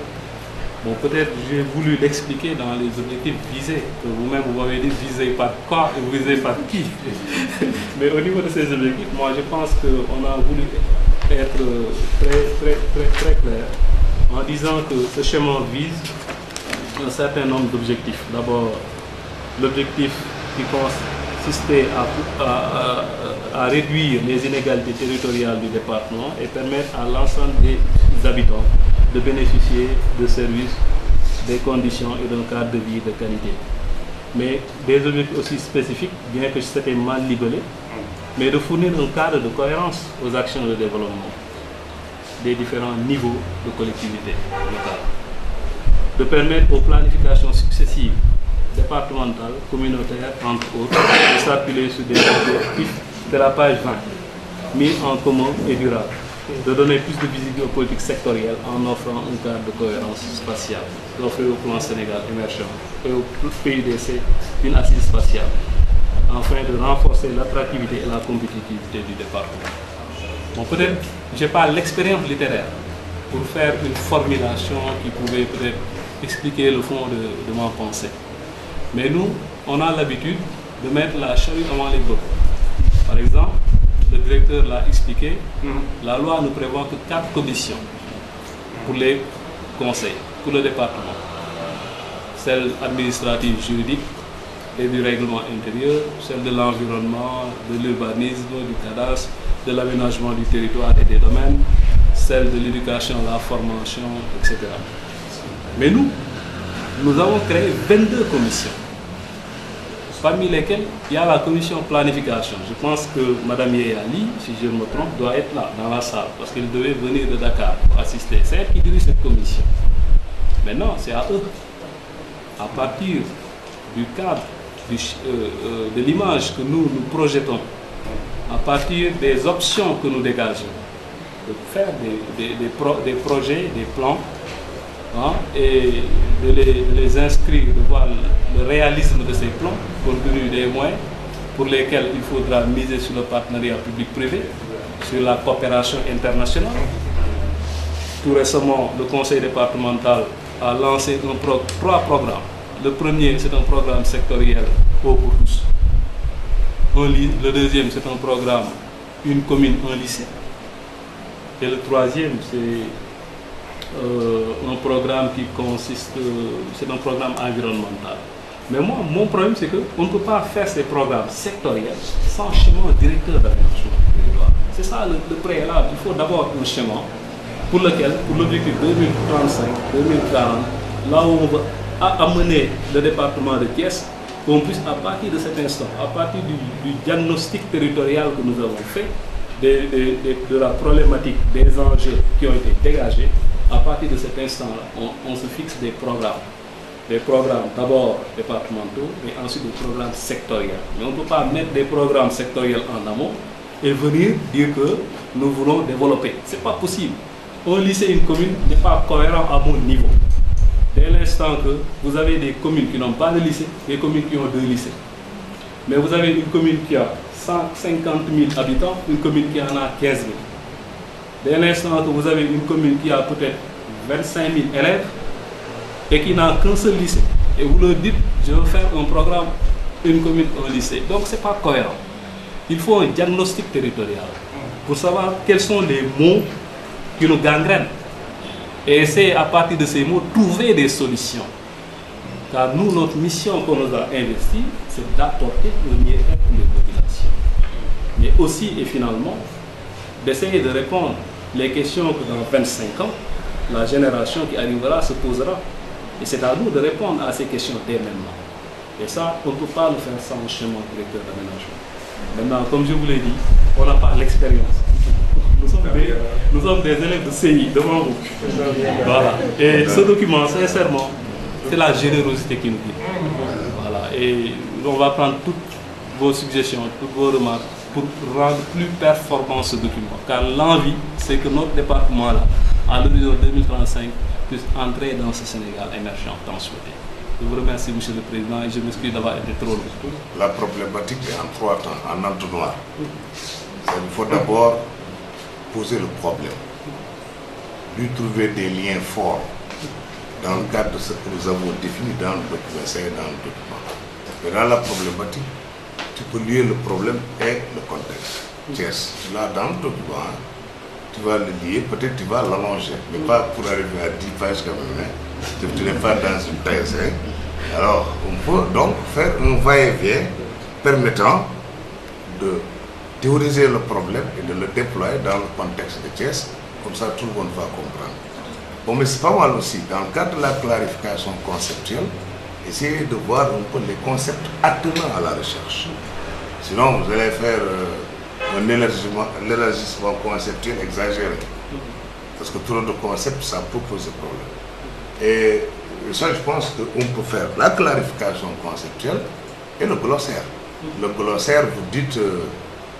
bon, peut-être j'ai voulu l'expliquer dans les objectifs visés, que vous-même vous m'avez dit visés par quoi et visés par qui. Mais au niveau de ces objectifs, moi je pense qu'on a voulu être très clair en disant que ce schéma vise un certain nombre d'objectifs. D'abord, l'objectif qui consistait à réduire les inégalités territoriales du département et permettre à l'ensemble des habitants de bénéficier de services, des conditions et d'un cadre de vie de qualité. Mais des objectifs aussi spécifiques, bien que c'était mal libellé, mais de fournir un cadre de cohérence aux actions de développement des différents niveaux de collectivité locale. De permettre aux planifications successives, départementales, communautaires, entre autres, de s'appuyer sur des objectifs de la page 20, mis en commun et durable, de donner plus de visibilité aux politiques sectorielles en offrant un cadre de cohérence spatiale, d'offrir au plan Sénégal émergent et au PUDC une assise spatiale, afin de renforcer l'attractivité et la compétitivité du département. Bon, peut-être que je n'ai pas l'expérience littéraire pour faire une formulation qui pouvait peut-être expliquer le fond de ma pensée. Mais nous, on a l'habitude de mettre la charrue avant les bœufs. Par exemple, le directeur l'a expliqué, la loi ne prévoit que 4 commissions pour les conseils, pour le département. Celle administrative juridique et du règlement intérieur, celle de l'environnement, de l'urbanisme, du cadastre, de l'aménagement du territoire et des domaines, celle de l'éducation, la formation, etc. Mais nous avons créé 22 commissions. parmi lesquels il y a la commission planification. Je pense que Mme Yeyali, si je ne me trompe, doit être là, dans la salle, parce qu'elle devait venir de Dakar pour assister. C'est elle qui dirige cette commission. Maintenant, c'est à eux, à partir du cadre, de l'image que nous projetons, à partir des options que nous dégageons, de faire des projets, des plans, hein, et de les inscrire, de voir le réalisme de ces plans, compte tenu des moyens pour lesquels il faudra miser sur le partenariat public-privé, sur la coopération internationale. Tout récemment, le conseil départemental a lancé trois programmes. Le premier, c'est un programme sectoriel Eau pour tous. Le deuxième, c'est un programme Une commune, un lycée. Et le troisième, c'est un programme qui consiste, c'est un programme environnemental. Mais moi, mon problème, c'est qu'on ne peut pas faire ces programmes sectoriels sans schéma directeur d'aménagement du territoire. C'est ça le préalable. Il faut d'abord un schéma pour lequel, pour l'objectif 2035, 2040, là où on veut amener le département de Thiès, qu'on puisse, à partir de cet instant, à partir du diagnostic territorial que nous avons fait, de la problématique, des enjeux qui ont été dégagés, à partir de cet instant-là, on se fixe des programmes. Des programmes d'abord départementaux, mais ensuite des programmes sectoriels. Mais on ne peut pas mettre des programmes sectoriels en amont et venir dire que nous voulons développer. Ce n'est pas possible. Un lycée et une commune n'est pas cohérent à mon niveau. Dès l'instant que vous avez des communes qui n'ont pas de lycée, des communes qui ont 2 lycées. Mais vous avez une commune qui a 150 000 habitants, une commune qui en a 15 000. Dès l'instant que vous avez une commune qui a peut-être 25 000 élèves et qui n'a qu'un seul lycée, et vous leur dites, je veux faire un programme, une commune, un lycée. Donc ce n'est pas cohérent. Il faut un diagnostic territorial pour savoir quels sont les mots qui nous gangrènent. Et essayer à partir de ces mots trouver des solutions. Car nous, notre mission qu'on nous a investie, c'est d'apporter le mieux-être pour les populations. Mais aussi et finalement, d'essayer de répondre les questions que dans 25 ans, la génération qui arrivera se posera. Et c'est à nous de répondre à ces questions dès maintenant. Et ça, on ne peut pas le faire sans un schéma directeur d'aménagement. Maintenant, comme je vous l'ai dit, on n'a pas l'expérience. Nous sommes des élèves de CI devant vous. Voilà. Et ce document, sincèrement, c'est la générosité qui nous guide. Voilà. Et on va prendre toutes vos suggestions, toutes vos remarques pour rendre plus performant ce document. Car l'envie, c'est que notre département, là, à l'horizon 2035, puisse entrer dans ce Sénégal émergent tant souhaité. Je vous remercie, Monsieur le Président, et je m'excuse d'avoir été trop long. La problématique est en 3 temps, en entonnoir. Il faut d'abord poser le problème, lui trouver des liens forts dans le cadre de ce que nous avons défini dans le document, c'est dans le document. Mais dans la problématique, tu peux lier le problème et le contexte. Thiès, là dans le document, tu vas le lier, peut-être tu vas l'allonger, mais pas pour arriver à 10 pages quand même. Tu n'es pas dans une thèse. Alors, on peut donc faire un va-et-vient permettant de théoriser le problème et de le déployer dans le contexte de Thiès, comme ça tout le monde va comprendre. Bon, mais c'est pas mal aussi, dans le cadre de la clarification conceptuelle, essayer de voir un peu les concepts attenants à la recherche. Sinon, vous allez faire un élargissement conceptuel exagéré. Parce que trop de concepts, ça peut poser problème. Et ça, je pense qu'on peut faire la clarification conceptuelle et le glossaire. Le glossaire, vous dites...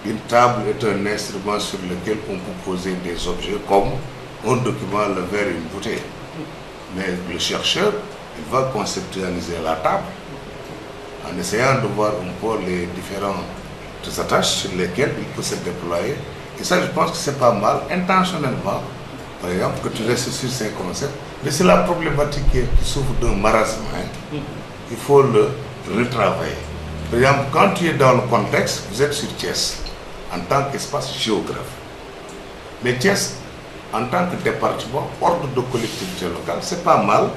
une table est un instrument sur lequel on peut poser des objets comme un document, le verre et une bouteille. Mais le chercheur, il va conceptualiser la table en essayant de voir un peu les différentes attaches sur lesquelles il peut se déployer. Et ça, je pense que c'est pas mal, intentionnellement, par exemple, que tu restes sur ces concepts. Mais c'est la problématique qui souffre d'un marasme. Il faut le retravailler. Par exemple, quand tu es dans le contexte, vous êtes sur Thiès en tant qu'espace géographique. Mais Thiès, en tant que département, ordre de collectivité locale, c'est pas mal,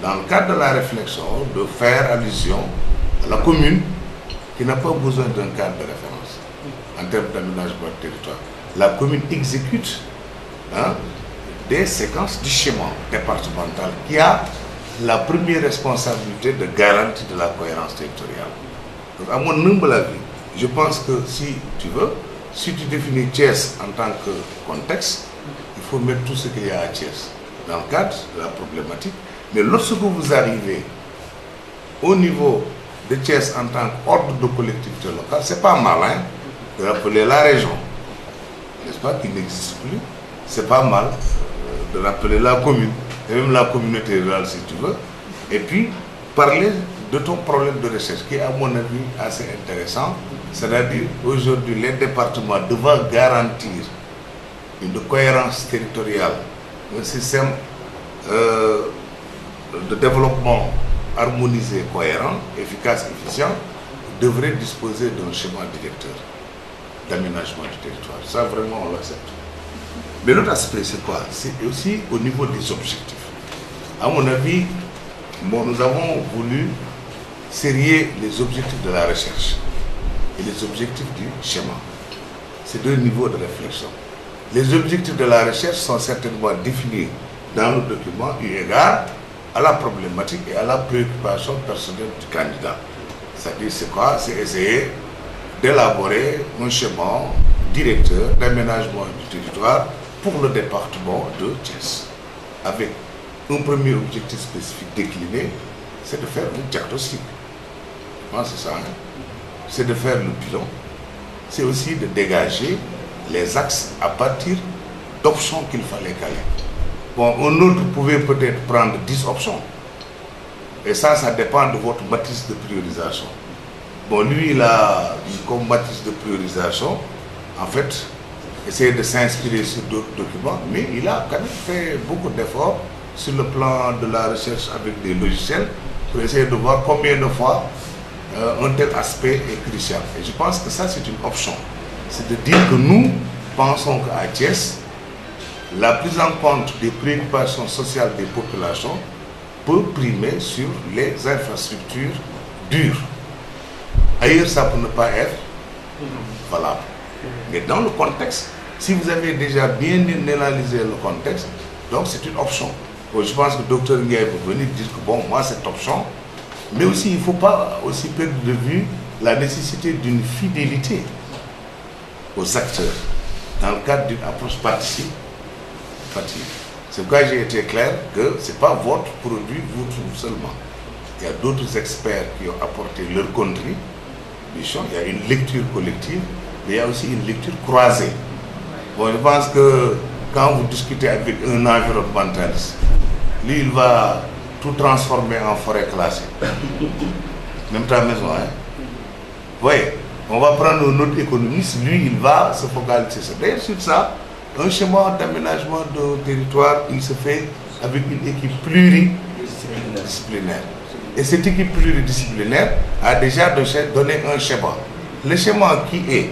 dans le cadre de la réflexion, de faire allusion à la commune qui n'a pas besoin d'un cadre de référence en termes d'aménagement de territoire. La commune exécute des séquences du schéma départemental qui a la première responsabilité de garantie de la cohérence territoriale. Donc, à mon humble avis, je pense que si tu veux, si tu définis Thiès en tant que contexte, il faut mettre tout ce qu'il y a à Thiès dans le cadre de la problématique. Mais lorsque vous arrivez au niveau de Thiès en tant qu'ordre de collectivité locale, c'est pas malin de rappeler la région, n'est-ce pas, qui n'existe plus. C'est pas mal de rappeler la commune, et même la communauté rurale si tu veux, et puis parler de ton problème de recherche qui est à mon avis assez intéressant, c'est-à-dire aujourd'hui les départements devant garantir une cohérence territoriale, un système de développement harmonisé, cohérent, efficace, efficient, devraient disposer d'un schéma directeur d'aménagement du territoire. Ça vraiment on l'accepte. Mais l'autre aspect c'est quoi? C'est aussi au niveau des objectifs. À mon avis, nous avons voulu sérier les objectifs de la recherche et les objectifs du schéma. C'est deux niveaux de réflexion. Les objectifs de la recherche sont certainement définis dans le document eu égard à la problématique et à la préoccupation personnelle du candidat. C'est-à-dire c'est quoi? C'est essayer d'élaborer un schéma directeur d'aménagement du territoire pour le département de Thiès. Avec un premier objectif spécifique décliné, c'est de faire un diagnostic. Je pense que c'est ça. C'est de faire le bilan. C'est aussi de dégager les axes à partir d'options qu'il fallait caler. Bon, un autre pouvait peut-être prendre 10 options. Et ça dépend de votre matrice de priorisation. Bon, lui, il a comme matrice de priorisation, en fait, essayer de s'inspirer sur d'autres documents, mais il a quand même fait beaucoup d'efforts sur le plan de la recherche avec des logiciels pour essayer de voir combien de fois un tel aspect est crucial. Et je pense que ça, c'est une option. C'est de dire que nous pensons qu'à Thiès, la prise en compte des préoccupations sociales des populations peut primer sur les infrastructures dures. Ailleurs, ça peut ne pas être valable. Mais dans le contexte, si vous avez déjà bien analysé le contexte, donc c'est une option. Donc, je pense que le Dr Ndiaye peut venir dire que bon, moi cette option, mais aussi il ne faut pas aussi perdre de vue la nécessité d'une fidélité aux acteurs dans le cadre d'une approche participative. C'est pourquoi j'ai été clair que ce n'est pas votre produit, vous seulement. Il y a d'autres experts qui ont apporté leur contribution, il y a une lecture collective, mais il y a aussi une lecture croisée. Bon, je pense que quand vous discutez avec un environnementaliste, lui, il va tout transformer en forêt classée. Même ta maison, hein. Vous voyez, on va prendre un autre économiste, lui, il va se focaliser sur ça. D'ailleurs, sur ça, un schéma d'aménagement de territoire, il se fait avec une équipe pluridisciplinaire. Et cette équipe pluridisciplinaire a déjà donné un schéma. Le schéma qui est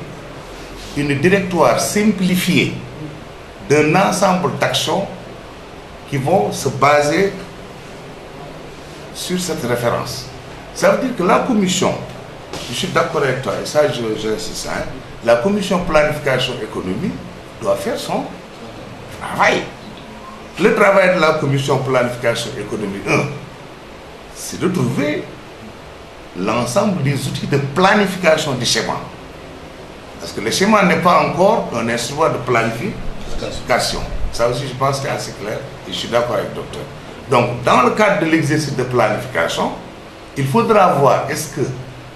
une directoire simplifiée d'un ensemble d'actions qui vont se baser sur cette référence. Ça veut dire que la commission, je suis d'accord avec toi, et ça j'insiste, hein, la commission planification économique doit faire son travail. Le travail de la commission planification économique, c'est de trouver l'ensemble des outils de planification du schéma. Parce que le schéma n'est pas encore un instrument de planification. Ça aussi, je pense que c'est assez clair et je suis d'accord avec le docteur. Donc, dans le cadre de l'exercice de planification, il faudra voir est-ce que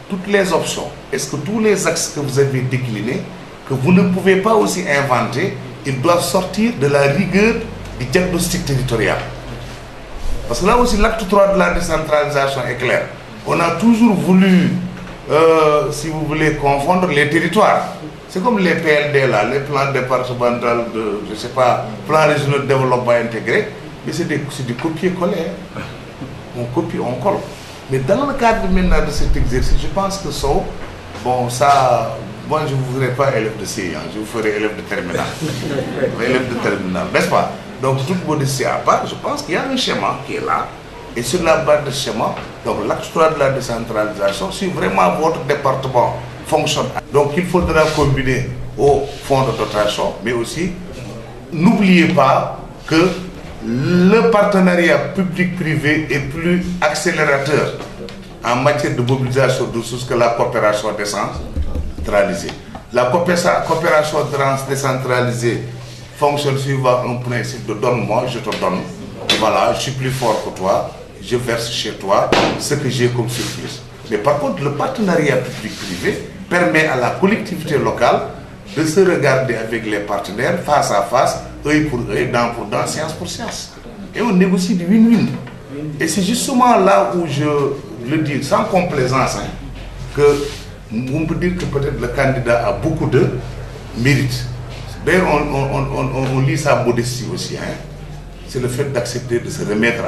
toutes les options, est-ce que tous les axes que vous avez déclinés, que vous ne pouvez pas aussi inventer, ils doivent sortir de la rigueur du diagnostic territorial. Parce que là aussi, l'acte 3 de la décentralisation est clair. On a toujours voulu, si vous voulez, confondre les territoires. C'est comme les PLD là, les plans départementaux de, je ne sais pas, plans régionaux de développement intégré, mais c'est du copier-coller. On copie, on colle. Mais dans le cadre maintenant de cet exercice, je pense que ça, bon, ça, moi je ne vous ferai pas élève de CI, je vous ferai élève de terminale. Élève de terminale, n'est-ce pas? Donc, toute modestie à part, je pense qu'il y a un schéma qui est là. Et sur la base de ce schéma, donc l'acte 3 de la décentralisation, si vraiment votre département fonctionne, donc il faudra combiner au fonds de dotation, mais aussi, n'oubliez pas que le partenariat public-privé est plus accélérateur en matière de mobilisation de ressources que la coopération décentralisée. La coopération décentralisée fonctionne suivant un principe de donne-moi, je te donne. Voilà, je suis plus fort que toi, je verse chez toi ce que j'ai comme surplus. Mais par contre, le partenariat public-privé permet à la collectivité locale de se regarder avec les partenaires face à face, œil pour œil, dent pour dent, séance pour séance. Et on négocie du win-win. Et c'est justement là où je le dis sans complaisance, hein, que on peut dire que peut-être le candidat a beaucoup de mérite. D'ailleurs, on lit sa modestie aussi. Hein. C'est le fait d'accepter de se remettre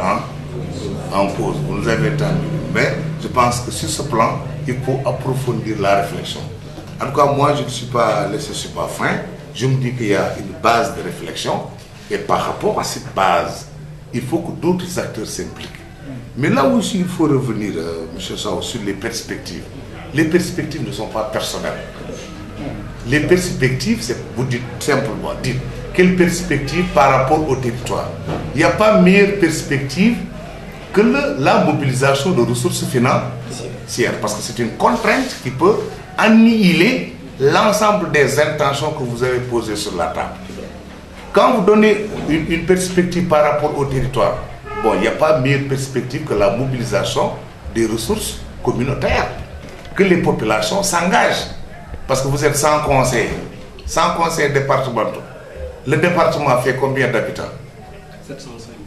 en cause. Vous nous avez entendu. Mais je pense que sur ce plan, il faut approfondir la réflexion. En tout cas, moi, je ne suis pas laissé sur ma faim. Je me dis qu'il y a une base de réflexion. Et par rapport à cette base, il faut que d'autres acteurs s'impliquent. Mais là aussi, il faut revenir, M. Sao, sur les perspectives. Les perspectives ne sont pas personnelles. Les perspectives, c'est, vous dites simplement, dites, quelle perspective par rapport au territoire? Il n'y a pas meilleure perspective que la mobilisation de ressources financières, parce que c'est une contrainte qui peut annihiler l'ensemble des intentions que vous avez posées sur la table. Quand vous donnez une perspective par rapport au territoire, bon, il n'y a pas meilleure perspective que la mobilisation des ressources communautaires, que les populations s'engagent. Parce que vous êtes sans conseil départemental. Le département fait combien d'habitants?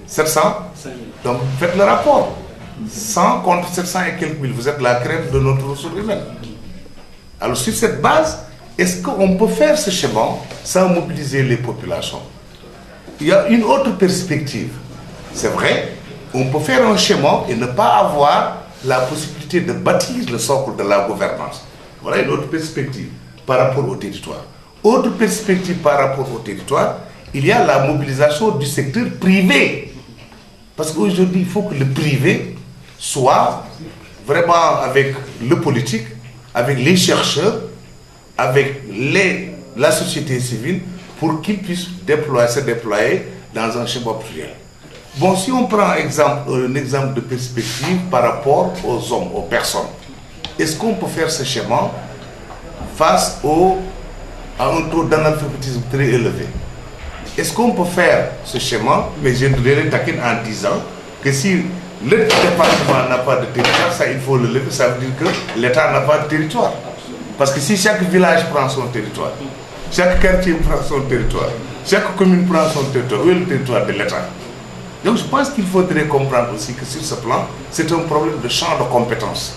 700. Donc faites le rapport. 100 contre 700 et quelques mille. Vous êtes la crème de notre ressource humaine. Alors sur cette base, est-ce qu'on peut faire ce schéma sans mobiliser les populations? Il y a une autre perspective. C'est vrai, on peut faire un schéma et ne pas avoir la possibilité de bâtir le socle de la gouvernance. Voilà une autre perspective par rapport au territoire. Autre perspective par rapport au territoire, il y a la mobilisation du secteur privé. Parce qu'aujourd'hui, il faut que le privé soit vraiment avec le politique, avec les chercheurs, avec la société civile, pour qu'ils puissent se déployer dans un schéma pluriel. Bon, si on prend un exemple de perspective par rapport aux hommes, aux personnes, est-ce qu'on peut faire ce schéma face à un taux d'analphabétisme très élevé? Est-ce qu'on peut faire ce schéma, mais je les taquine en disant que si le département n'a pas de territoire, ça il faut le lever, ça veut dire que l'État n'a pas de territoire. Parce que si chaque village prend son territoire, chaque quartier prend son territoire, chaque commune prend son territoire, où est le territoire de l'État? Donc je pense qu'il faudrait comprendre aussi que sur ce plan, c'est un problème de champ de compétences.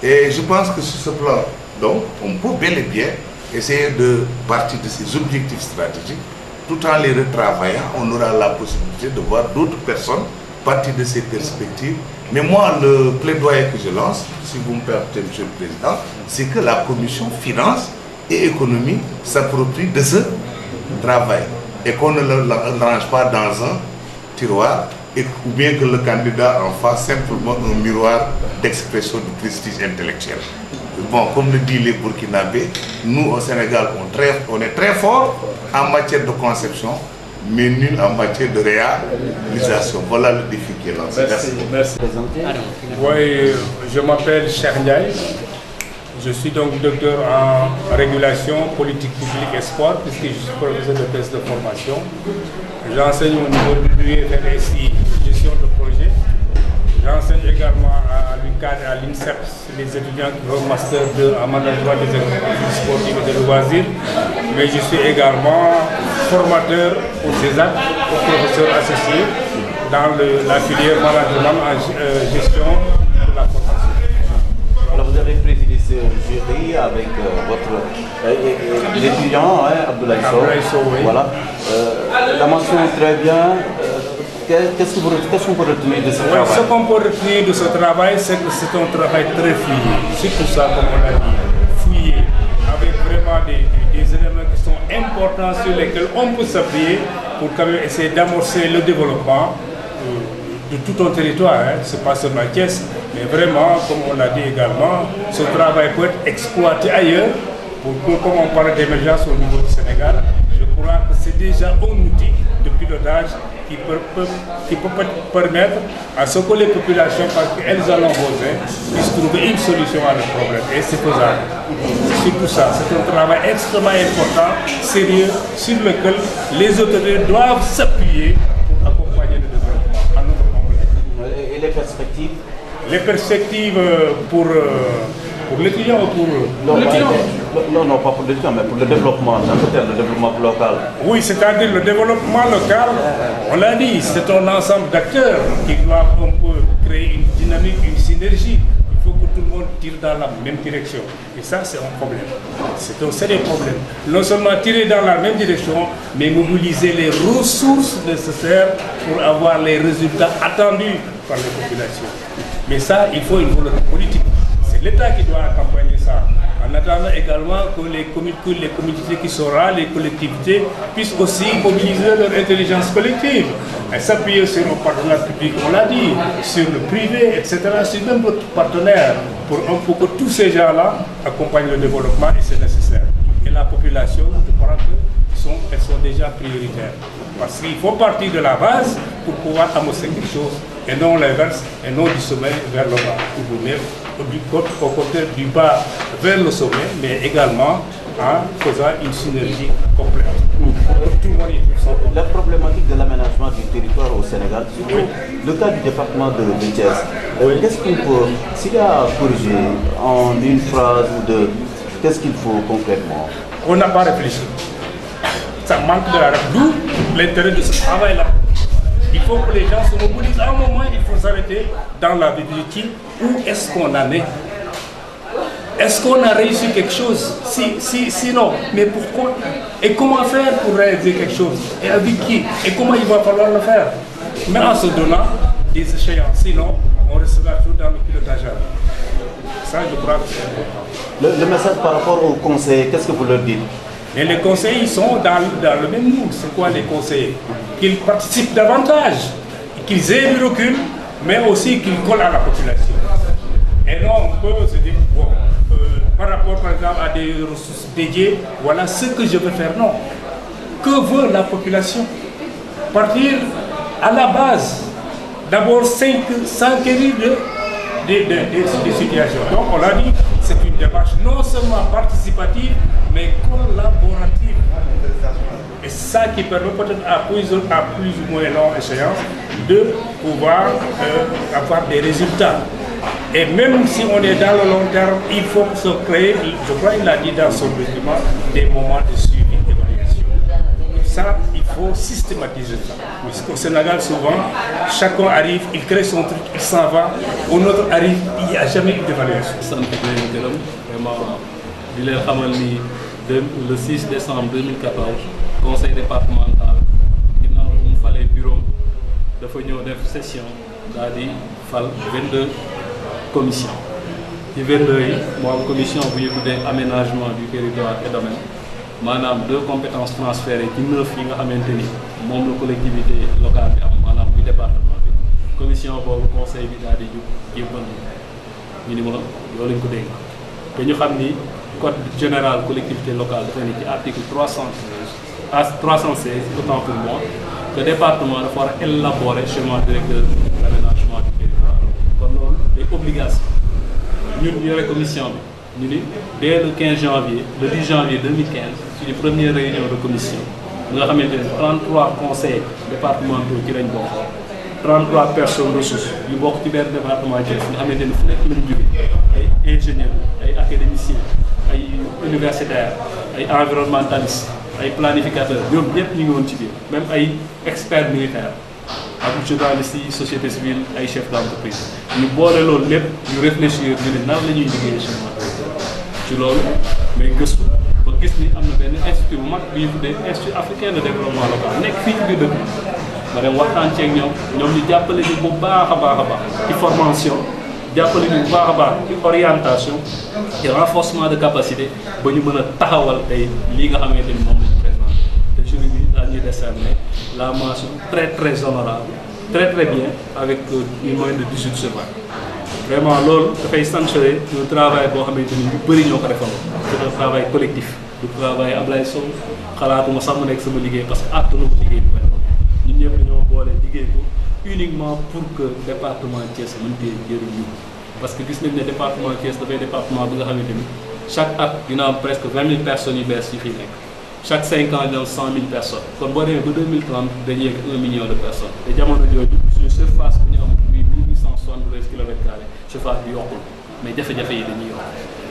Et je pense que sur ce plan, donc, on peut bel et bien essayer de partir de ces objectifs stratégiques, tout en les retravaillant, on aura la possibilité de voir d'autres personnes partir de ces perspectives. Mais moi, le plaidoyer que je lance, si vous me permettez, M. le Président, c'est que la commission finance et économie s'approprie de ce travail et qu'on ne le range pas dans un tiroir, ou bien que le candidat en fasse simplement un miroir d'expression de prestige intellectuel. Bon, comme le disent les Burkinabés, nous au Sénégal, on est très fort en matière de conception, mais nul en matière de réalisation. Voilà le défi qui est lancé. Merci. Oui, je m'appelle Cheikh Ndiaye. Je suis donc docteur en régulation, politique publique et sport, puisque je suis professeur de thèse de formation. J'enseigne au niveau du l'UFRSI, gestion de projet. J'enseigne également à l'UCAD et à l'INSEP, les étudiants qui font Master 2 en management des activités sportives et de loisirs. Mais je suis également formateur au CESAC, au professeur associé dans la filière management en gestion de la formation. Alors vous avez présidé ce jury avec votre l'étudiant, Abdoulaye Sow. Oui. Voilà. La mention est très bien. Qu'est-ce qu'on peut retenir de ce travail? Ce qu'on peut retenir de ce travail, c'est que c'est un travail très fouillé. C'est tout ça, comme on l'a dit, fouillé, avec vraiment des éléments qui sont importants sur lesquels on peut s'appuyer pour quand même essayer d'amorcer le développement de tout un territoire. Ce n'est pas seulement Thiès, mais vraiment, comme on l'a dit également, ce travail peut être exploité ailleurs. Comme on parle d'émergence au niveau du Sénégal, je crois que c'est déjà un outil de pilotage qui peut permettre à ce que les populations, parce qu'elles en ont besoin, puissent trouver une solution à leurs problèmes. Et c'est faisable. C'est tout ça. C'est un travail extrêmement important, sérieux, sur lequel les autorités doivent s'appuyer pour accompagner le développement à notre problème. Et les perspectives? Les perspectives pour l'étudiant ou pour l'étudiant? Non, pas pour l'étudiant, mais pour le développement, peut-être le développement local. Oui, c'est-à-dire le développement local, on l'a dit, c'est un ensemble d'acteurs qui doivent un peu créer une dynamique, une synergie. Il faut que tout le monde tire dans la même direction. Et ça, c'est un problème. C'est un sérieux problème. Non seulement tirer dans la même direction, mais mobiliser les ressources nécessaires pour avoir les résultats attendus par les populations. Mais ça, il faut une volonté politique. C'est l'État qui doit accompagner ça. En attendant également que les communautés qui sont là, les collectivités, puissent aussi mobiliser leur intelligence collective et s'appuyer sur nos partenaires publics, on l'a dit, sur le privé, etc., sur même d'autres partenaires, pour que tous ces gens-là accompagnent le développement et c'est nécessaire. Et la population, je crois qu'elles sont déjà prioritaires. Parce qu'il faut partir de la base pour pouvoir amorcer quelque chose, et non l'inverse, et non du sommet vers le bas. Mais au côté du bas vers le sommet, mais également en faisant une synergie complète. Tout le monde y trouve son compte. La problématique de l'aménagement du territoire au Sénégal, surtout le cas du département de Thiès, qu'est-ce qu'on peut, s'il y a à corriger en une phrase ou deux, qu'est-ce qu'il faut concrètement? On n'a pas réfléchi. Ça manque de la réflexion. D'où l'intérêt de ce travail-là. Il faut que les gens se mobilisent. À un moment, il faut s'arrêter dans la bibliothèque. Où est-ce qu'on en est? Est-ce qu'on a réussi quelque chose? Sinon, mais pourquoi? Et comment faire pour réaliser quelque chose? Et avec qui? Et comment il va falloir le faire? Mais en se donnant des échéances. Sinon, on restera toujours dans le pilotage. Ça, je crois que c'est important. Le message par rapport aux conseillers, qu'est-ce que vous leur dites? Et les conseillers, ils sont dans le même moule. C'est quoi les conseillers? Qu'ils participent davantage, qu'ils aient du recul, mais aussi qu'ils collent à la population. Et non, on peut se dire, bon, par rapport par exemple à des ressources dédiées, voilà ce que je veux faire. Non. Que veut la population? Partir à la base. D'abord, s'enquérir des situations. Donc, on l'a dit, c'est une démarche non seulement participative, mais collaborative. Et ça qui permet peut-être à plus ou moins longue échéance de pouvoir avoir des résultats. Et même si on est dans le long terme, il faut se créer, je crois qu'il a dit dans son document, des moments de suivi et d'évaluation. Ça, il faut systématiser ça. Parce qu'au Sénégal, souvent, chacun arrive, il crée son truc, il s'en va. Au autre arrive, il n'y a jamais eu d'évaluation. Vraiment, le 6 décembre 2014, conseil départemental, il fallait bureau de session, c'est-à-dire 22 commissions. Les 22, moi, commission pour l'aménagement du territoire et domaine. Madame, 2 compétences transférées qui 9 filles à maintenir, membre de la collectivité locale, madame, du département. Commission pour le conseil qui est minimum, il y a le code général collectivité locale, article 316, autant pour moi, que le département doit élaborer chez moi directeur de l'aménagement du territoire. Donc, c'est obligations. Nous avons la commission. Dès le 15 janvier, le 10 janvier 2015, sur les premières réunions de commission, nous avons 33 conseils départementaux qui ont 33 personnes ressources. Nous avons le département de nous avons des ingénieurs, des académiciens, des universitaires, des environnementalistes, des planificateurs, même des experts militaires. Avec les journalistes, la société civile, les chefs d'entreprise. Nous avons réfléchir à mais gëstu ba gis ni am na benn institut bu mag bi ñu tuddee institut africain de développement local nekk fii ci biir dëkk ma dem waxtaan ceeg ñoom ñu jàppale ñu bu baax a baax ci formation jàppale ñu bu baax a baax ci orientation ci renforcement de capacité ba ñu mën a taxawal tey lii nga xamante ni moom la ñu présenté te jury bi daal ñuy décerner la mention très honorable très bien avec une moyenne de 18 sur 20. Vraiment, c'est sanctionner le travail pour c'est un travail collectif. Le travail à Blaison, parce que nous avons boole liggéey ko uniquement pour que département Thiès mën tee jëriñu parce que gis nañ ne département Thiès dafay département bi nga xamante ni chaque at dina am presque 20 000 personnes yu bees yu fi nekk chaque 5 ans dina am 100 000 personnes kon boo demee ba 2030 dañuy yegg 1 million de personnes te jamono jooju suñu surface bu ñu am muy 1873 kilomètres carrés surface bi yokkul mais jafe-jafe yi dañuy yokk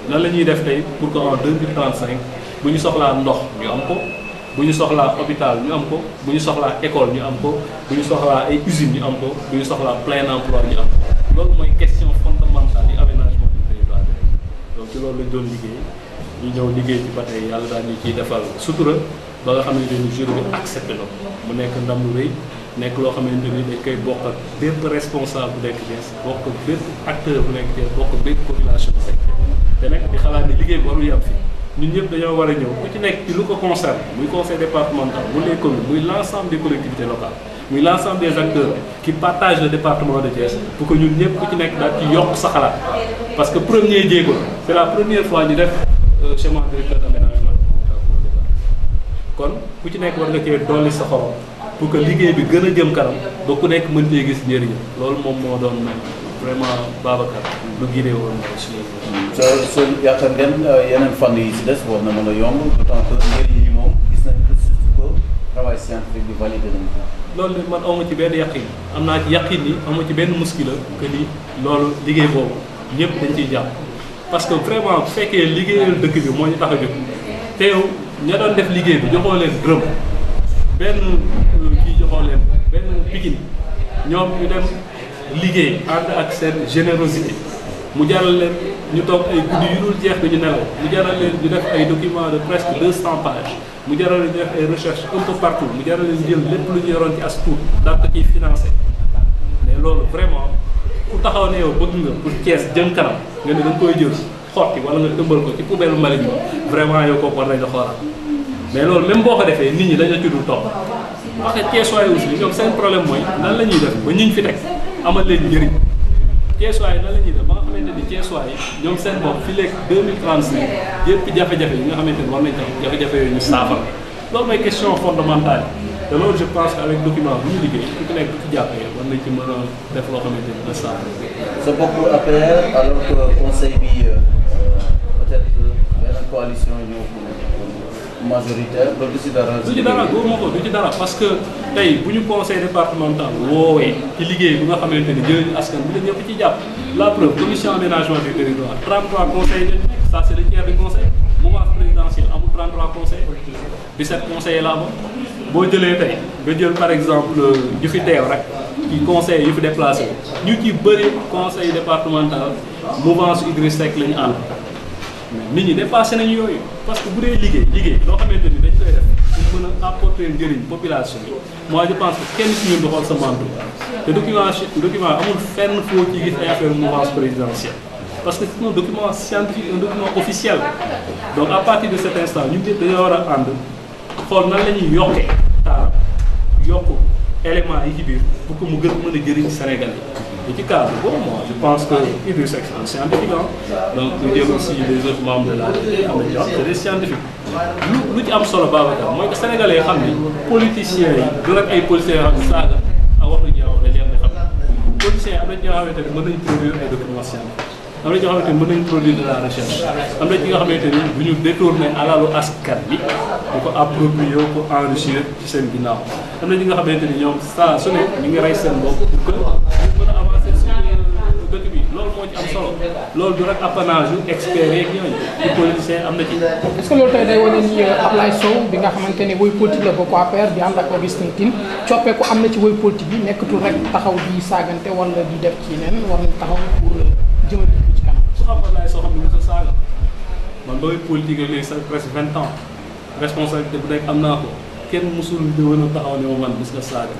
nan la ñuy def tey pour que en 2035 bu ñu soxlaa ndox ñu am ko bu ñu soxlaa hôpital ñu am ko bu ñu soxlaa école ñu am ko bu ñu soxlaa ay usines ñu am ko bu ñu soxlaa plein emploi ñu am ko loolu mooy question fondamentale yi aménagement du territoire donc ci loolu lañ doon liggéey ñu ñëw liggéey ci ba tey yàlla daal ñu ciy defal sutura ba nga xamante ni jury bi accepté na mu nekk ndam lu rëy nekk loo xamante ni dañ koy bokk ak bépp responsable bu nekk Thiès bokk ak bépp acteur bu nekk Thiès bokk ak bépp population bu nekk te nag di xalaat ni liggéey bi warul yam fi ñun ñëpp dañoo war a ñëw ku ci nekk ci lu ko concerne muy conseil départemental muy les communes muy l' ensemble des collectivités locales muy l' ensemble des acteurs qui partagent le département de Thiès pour que ñun ñëpp ku ci nekk daal ci yokk sa xalaat parce que premier jéego c' est la première fois ñu def schéma directeur d' aménagement kon ku ci nekk war nga cee dolli sa xorom pour que liggéey bi gën a jëm kanam ba ku nekk mën cee gis njëriñ loolu moom moo doon vraiment Babacar lu guidé woon suñu. soo yaakaar ngeen yeneen fànn yi si des war na mën a yomb d'autant que njëriñ yi moom gis nañ ko surtout que travail scientifique bi validé nañ ko. loolu man amu ci benn yaqin am naa ci yaqin ni amu ci benn muskila que ni loolu liggéey boobu ñëpp dañ ciy jàpp parce que vraiment bu fekkee liggéeyal dëkk bi moo ñu tax a jóg te yow ña doon def liggéey bi joxoo leen dërëm benn kii joxoo leen benn pikin ñoom ñu dem liggéey ànd ak seen générosité mu jaral leen ñu toog ay guddi yu dul jeex bi ñu nelaw mu jaral leen ñu def ay documents de presque 200 pages mu jaral leen ñu def ay recherches un peu partout mu jaral leen jël lépp lu ñu yoroon ci as tuut daal ko ciy financé mais loolu vraiment ku taxaw ne yow bëgg nga pour Thiès jëm kanam nga ne da nga koy jël xotti wala nga ëmbal ko ci poubelle mbalit bi vraiment yow kooku war nañ la xoolal mais loolu même boo ko defee nit ñi dañu ci dul topp parce que Thiès waaye aussi ñoom seen problème mooy nan la ñuy def ba ñiñ fi teg amal leen njëriñ Thiès waaye nan la ñuy def ba nga xamante ni Thiès waaye ñoom seen bopp fi léegi 2035 yëpp jafe-jafe yi nga xamante ni war nañ tax jafe-jafe yooyu ñu saafara loolu mooy question fondamentale te loolu je pense que avec document bu ñu liggéey ku ci nekk ci jàppee war nañ ci mën a def loo xamante ni na saafara. sa bopp APR alors que conseil bi peut-être benn coalition ñoo ko majoritaire loolu du ci dara. du ci dara góor moo ko du ci dara parce que tey bu ñu conseil départemental woowee ci liggéey bi nga xamante ni jëriñu askan bi la ñëpp ci jàpp la preuve commission aménagement du territoire 33 conseils lañ nekk ça c' est le tiers du conseil mouvance présidentielle amul 33 conseils 17 conseillers la amoon boo jëlee tey nga jël par exemple ñu fi teew rek ci conseil yu fi déplacé ñu ci bëri conseil départemental mouvance Idriss Seck la ñu ànd nit ñi dépassé nañu yooyu parce que bu dee liggéey loo xamante ni dañ koy def pour mën a apporter njëriñ population yi moi je pense que kenn si ñun du xool sa mantu te document amul fenn foo ci gis ay affaire mouvance présidentielle parce que c'est un document scientifique un document officiel donc à partir de cet instant ñun ñëpp dañoo war a ànd xool nan la ñuy yokkee taaram yokk éléments yi ci biir pour que mu gën a mën a jëriñ Sénégal yi. Et ci cadre boobu moi je pense que Idriss Seck c'est un scientifique donc ñu jël aussi les autres membres de la AMETIOR c'est des scientifiques lu ci am solo Babacar mooy que sénégalais yi xam ni politiciens yi du rek ay politiciens yoo xam ne saaga ak wax lu ñaaw dañ leen di xam politiciens yi am na ñoo xamante ne mën nañu produire ay documents scientifiques am na ñoo xamante ni mën nañu produire de la recherche am na ci nga xamante ni bu ñu détourner alalu askan bi di ko approprier ko enrichir ci seen ginnaaw am na ñi nga xamante ni ñoom saa su ne ñu ngi rey seen bopp pour que ñu mën a avancer suñu dëkk bi loolu moo ci am solo loolu du rek apanage yu experts yeeg ñooñu ci politicien am na ci. est-ce que loolu tey day wane ni Ablaye Sow bi nga xamante ne woy politique la bokk APR di ànd ak Augustin Tine coppeeku am na ci woy politique bi nekkatul rek taxaw di saagante wala di def ci neen war na taxaw pour jëmale ko ci kanam. su xam Ablaye Sow xam ne mos a saaga man ba woy politique léegi sax presque 20 ans responsabilité bu nekk am naa ko kenn mosul di mën a taxaw ne ma man mos nga saaga.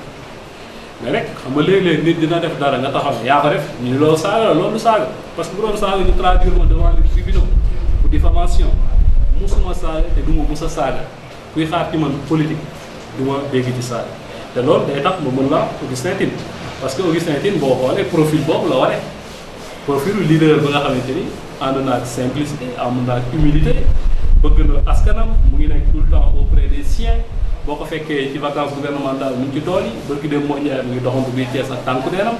mais rek xam nga léeg-léeg nit dina def dara nga taxaw ne yaa ko def ñu ne loolu saaga la loolu saaga parce que bu doon saaga ñu traduire ma devant les tribunaux pour diffamation musuma saaga te du ma mus a saaga kuy xaar ci man politique du ma dégg ci saaga te loolu day tax ma mën la Augustin Tine parce que Augustin Tine boo xoolee profil boobu la waree profilu leader ba nga xamante ni ànd na ak simplicité ànd na ak humilité bëgg na askanam mu ngi nekk tout le temps auprès des siens boo ko fekkee ci vacances gouvernementales mu ngi ci tool yi barki dem moo Ndiaye mu ngi doxantu biir Thiès ak tànku neenam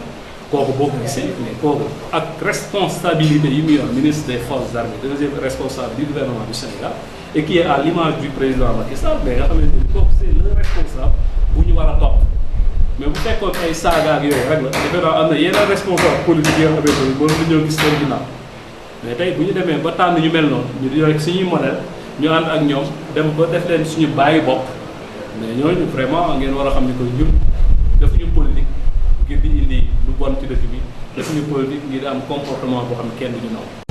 kooku boo ko gisee mais kooku ak responsabilité yi mu yor ministre des forces armées deuxième responsable du gouvernement du Sénégal et qui est à l'image du président Macky Sall mais nga xamante ni kooku c'est le responsable bu ñu war a topp mais bu fekkoon ay saaga ak yooyu rek la defe naa am na yeneen responsable politique yoo xamante ni moom la ñoo gis seen ginnaaw mais tey bu ñu demee ba tànn ñu mel noonu ñu di rek suñuy modèle ñu ànd ak ñoom dem ba def leen suñu bàyyi bopp mais ñooñu vraiment ngeen war a xam ni ko ñun defuñu politique ngir di indi lu bon ci dëkk bi defuñu politique ngir am comportement boo xam ne kenn du ñu naw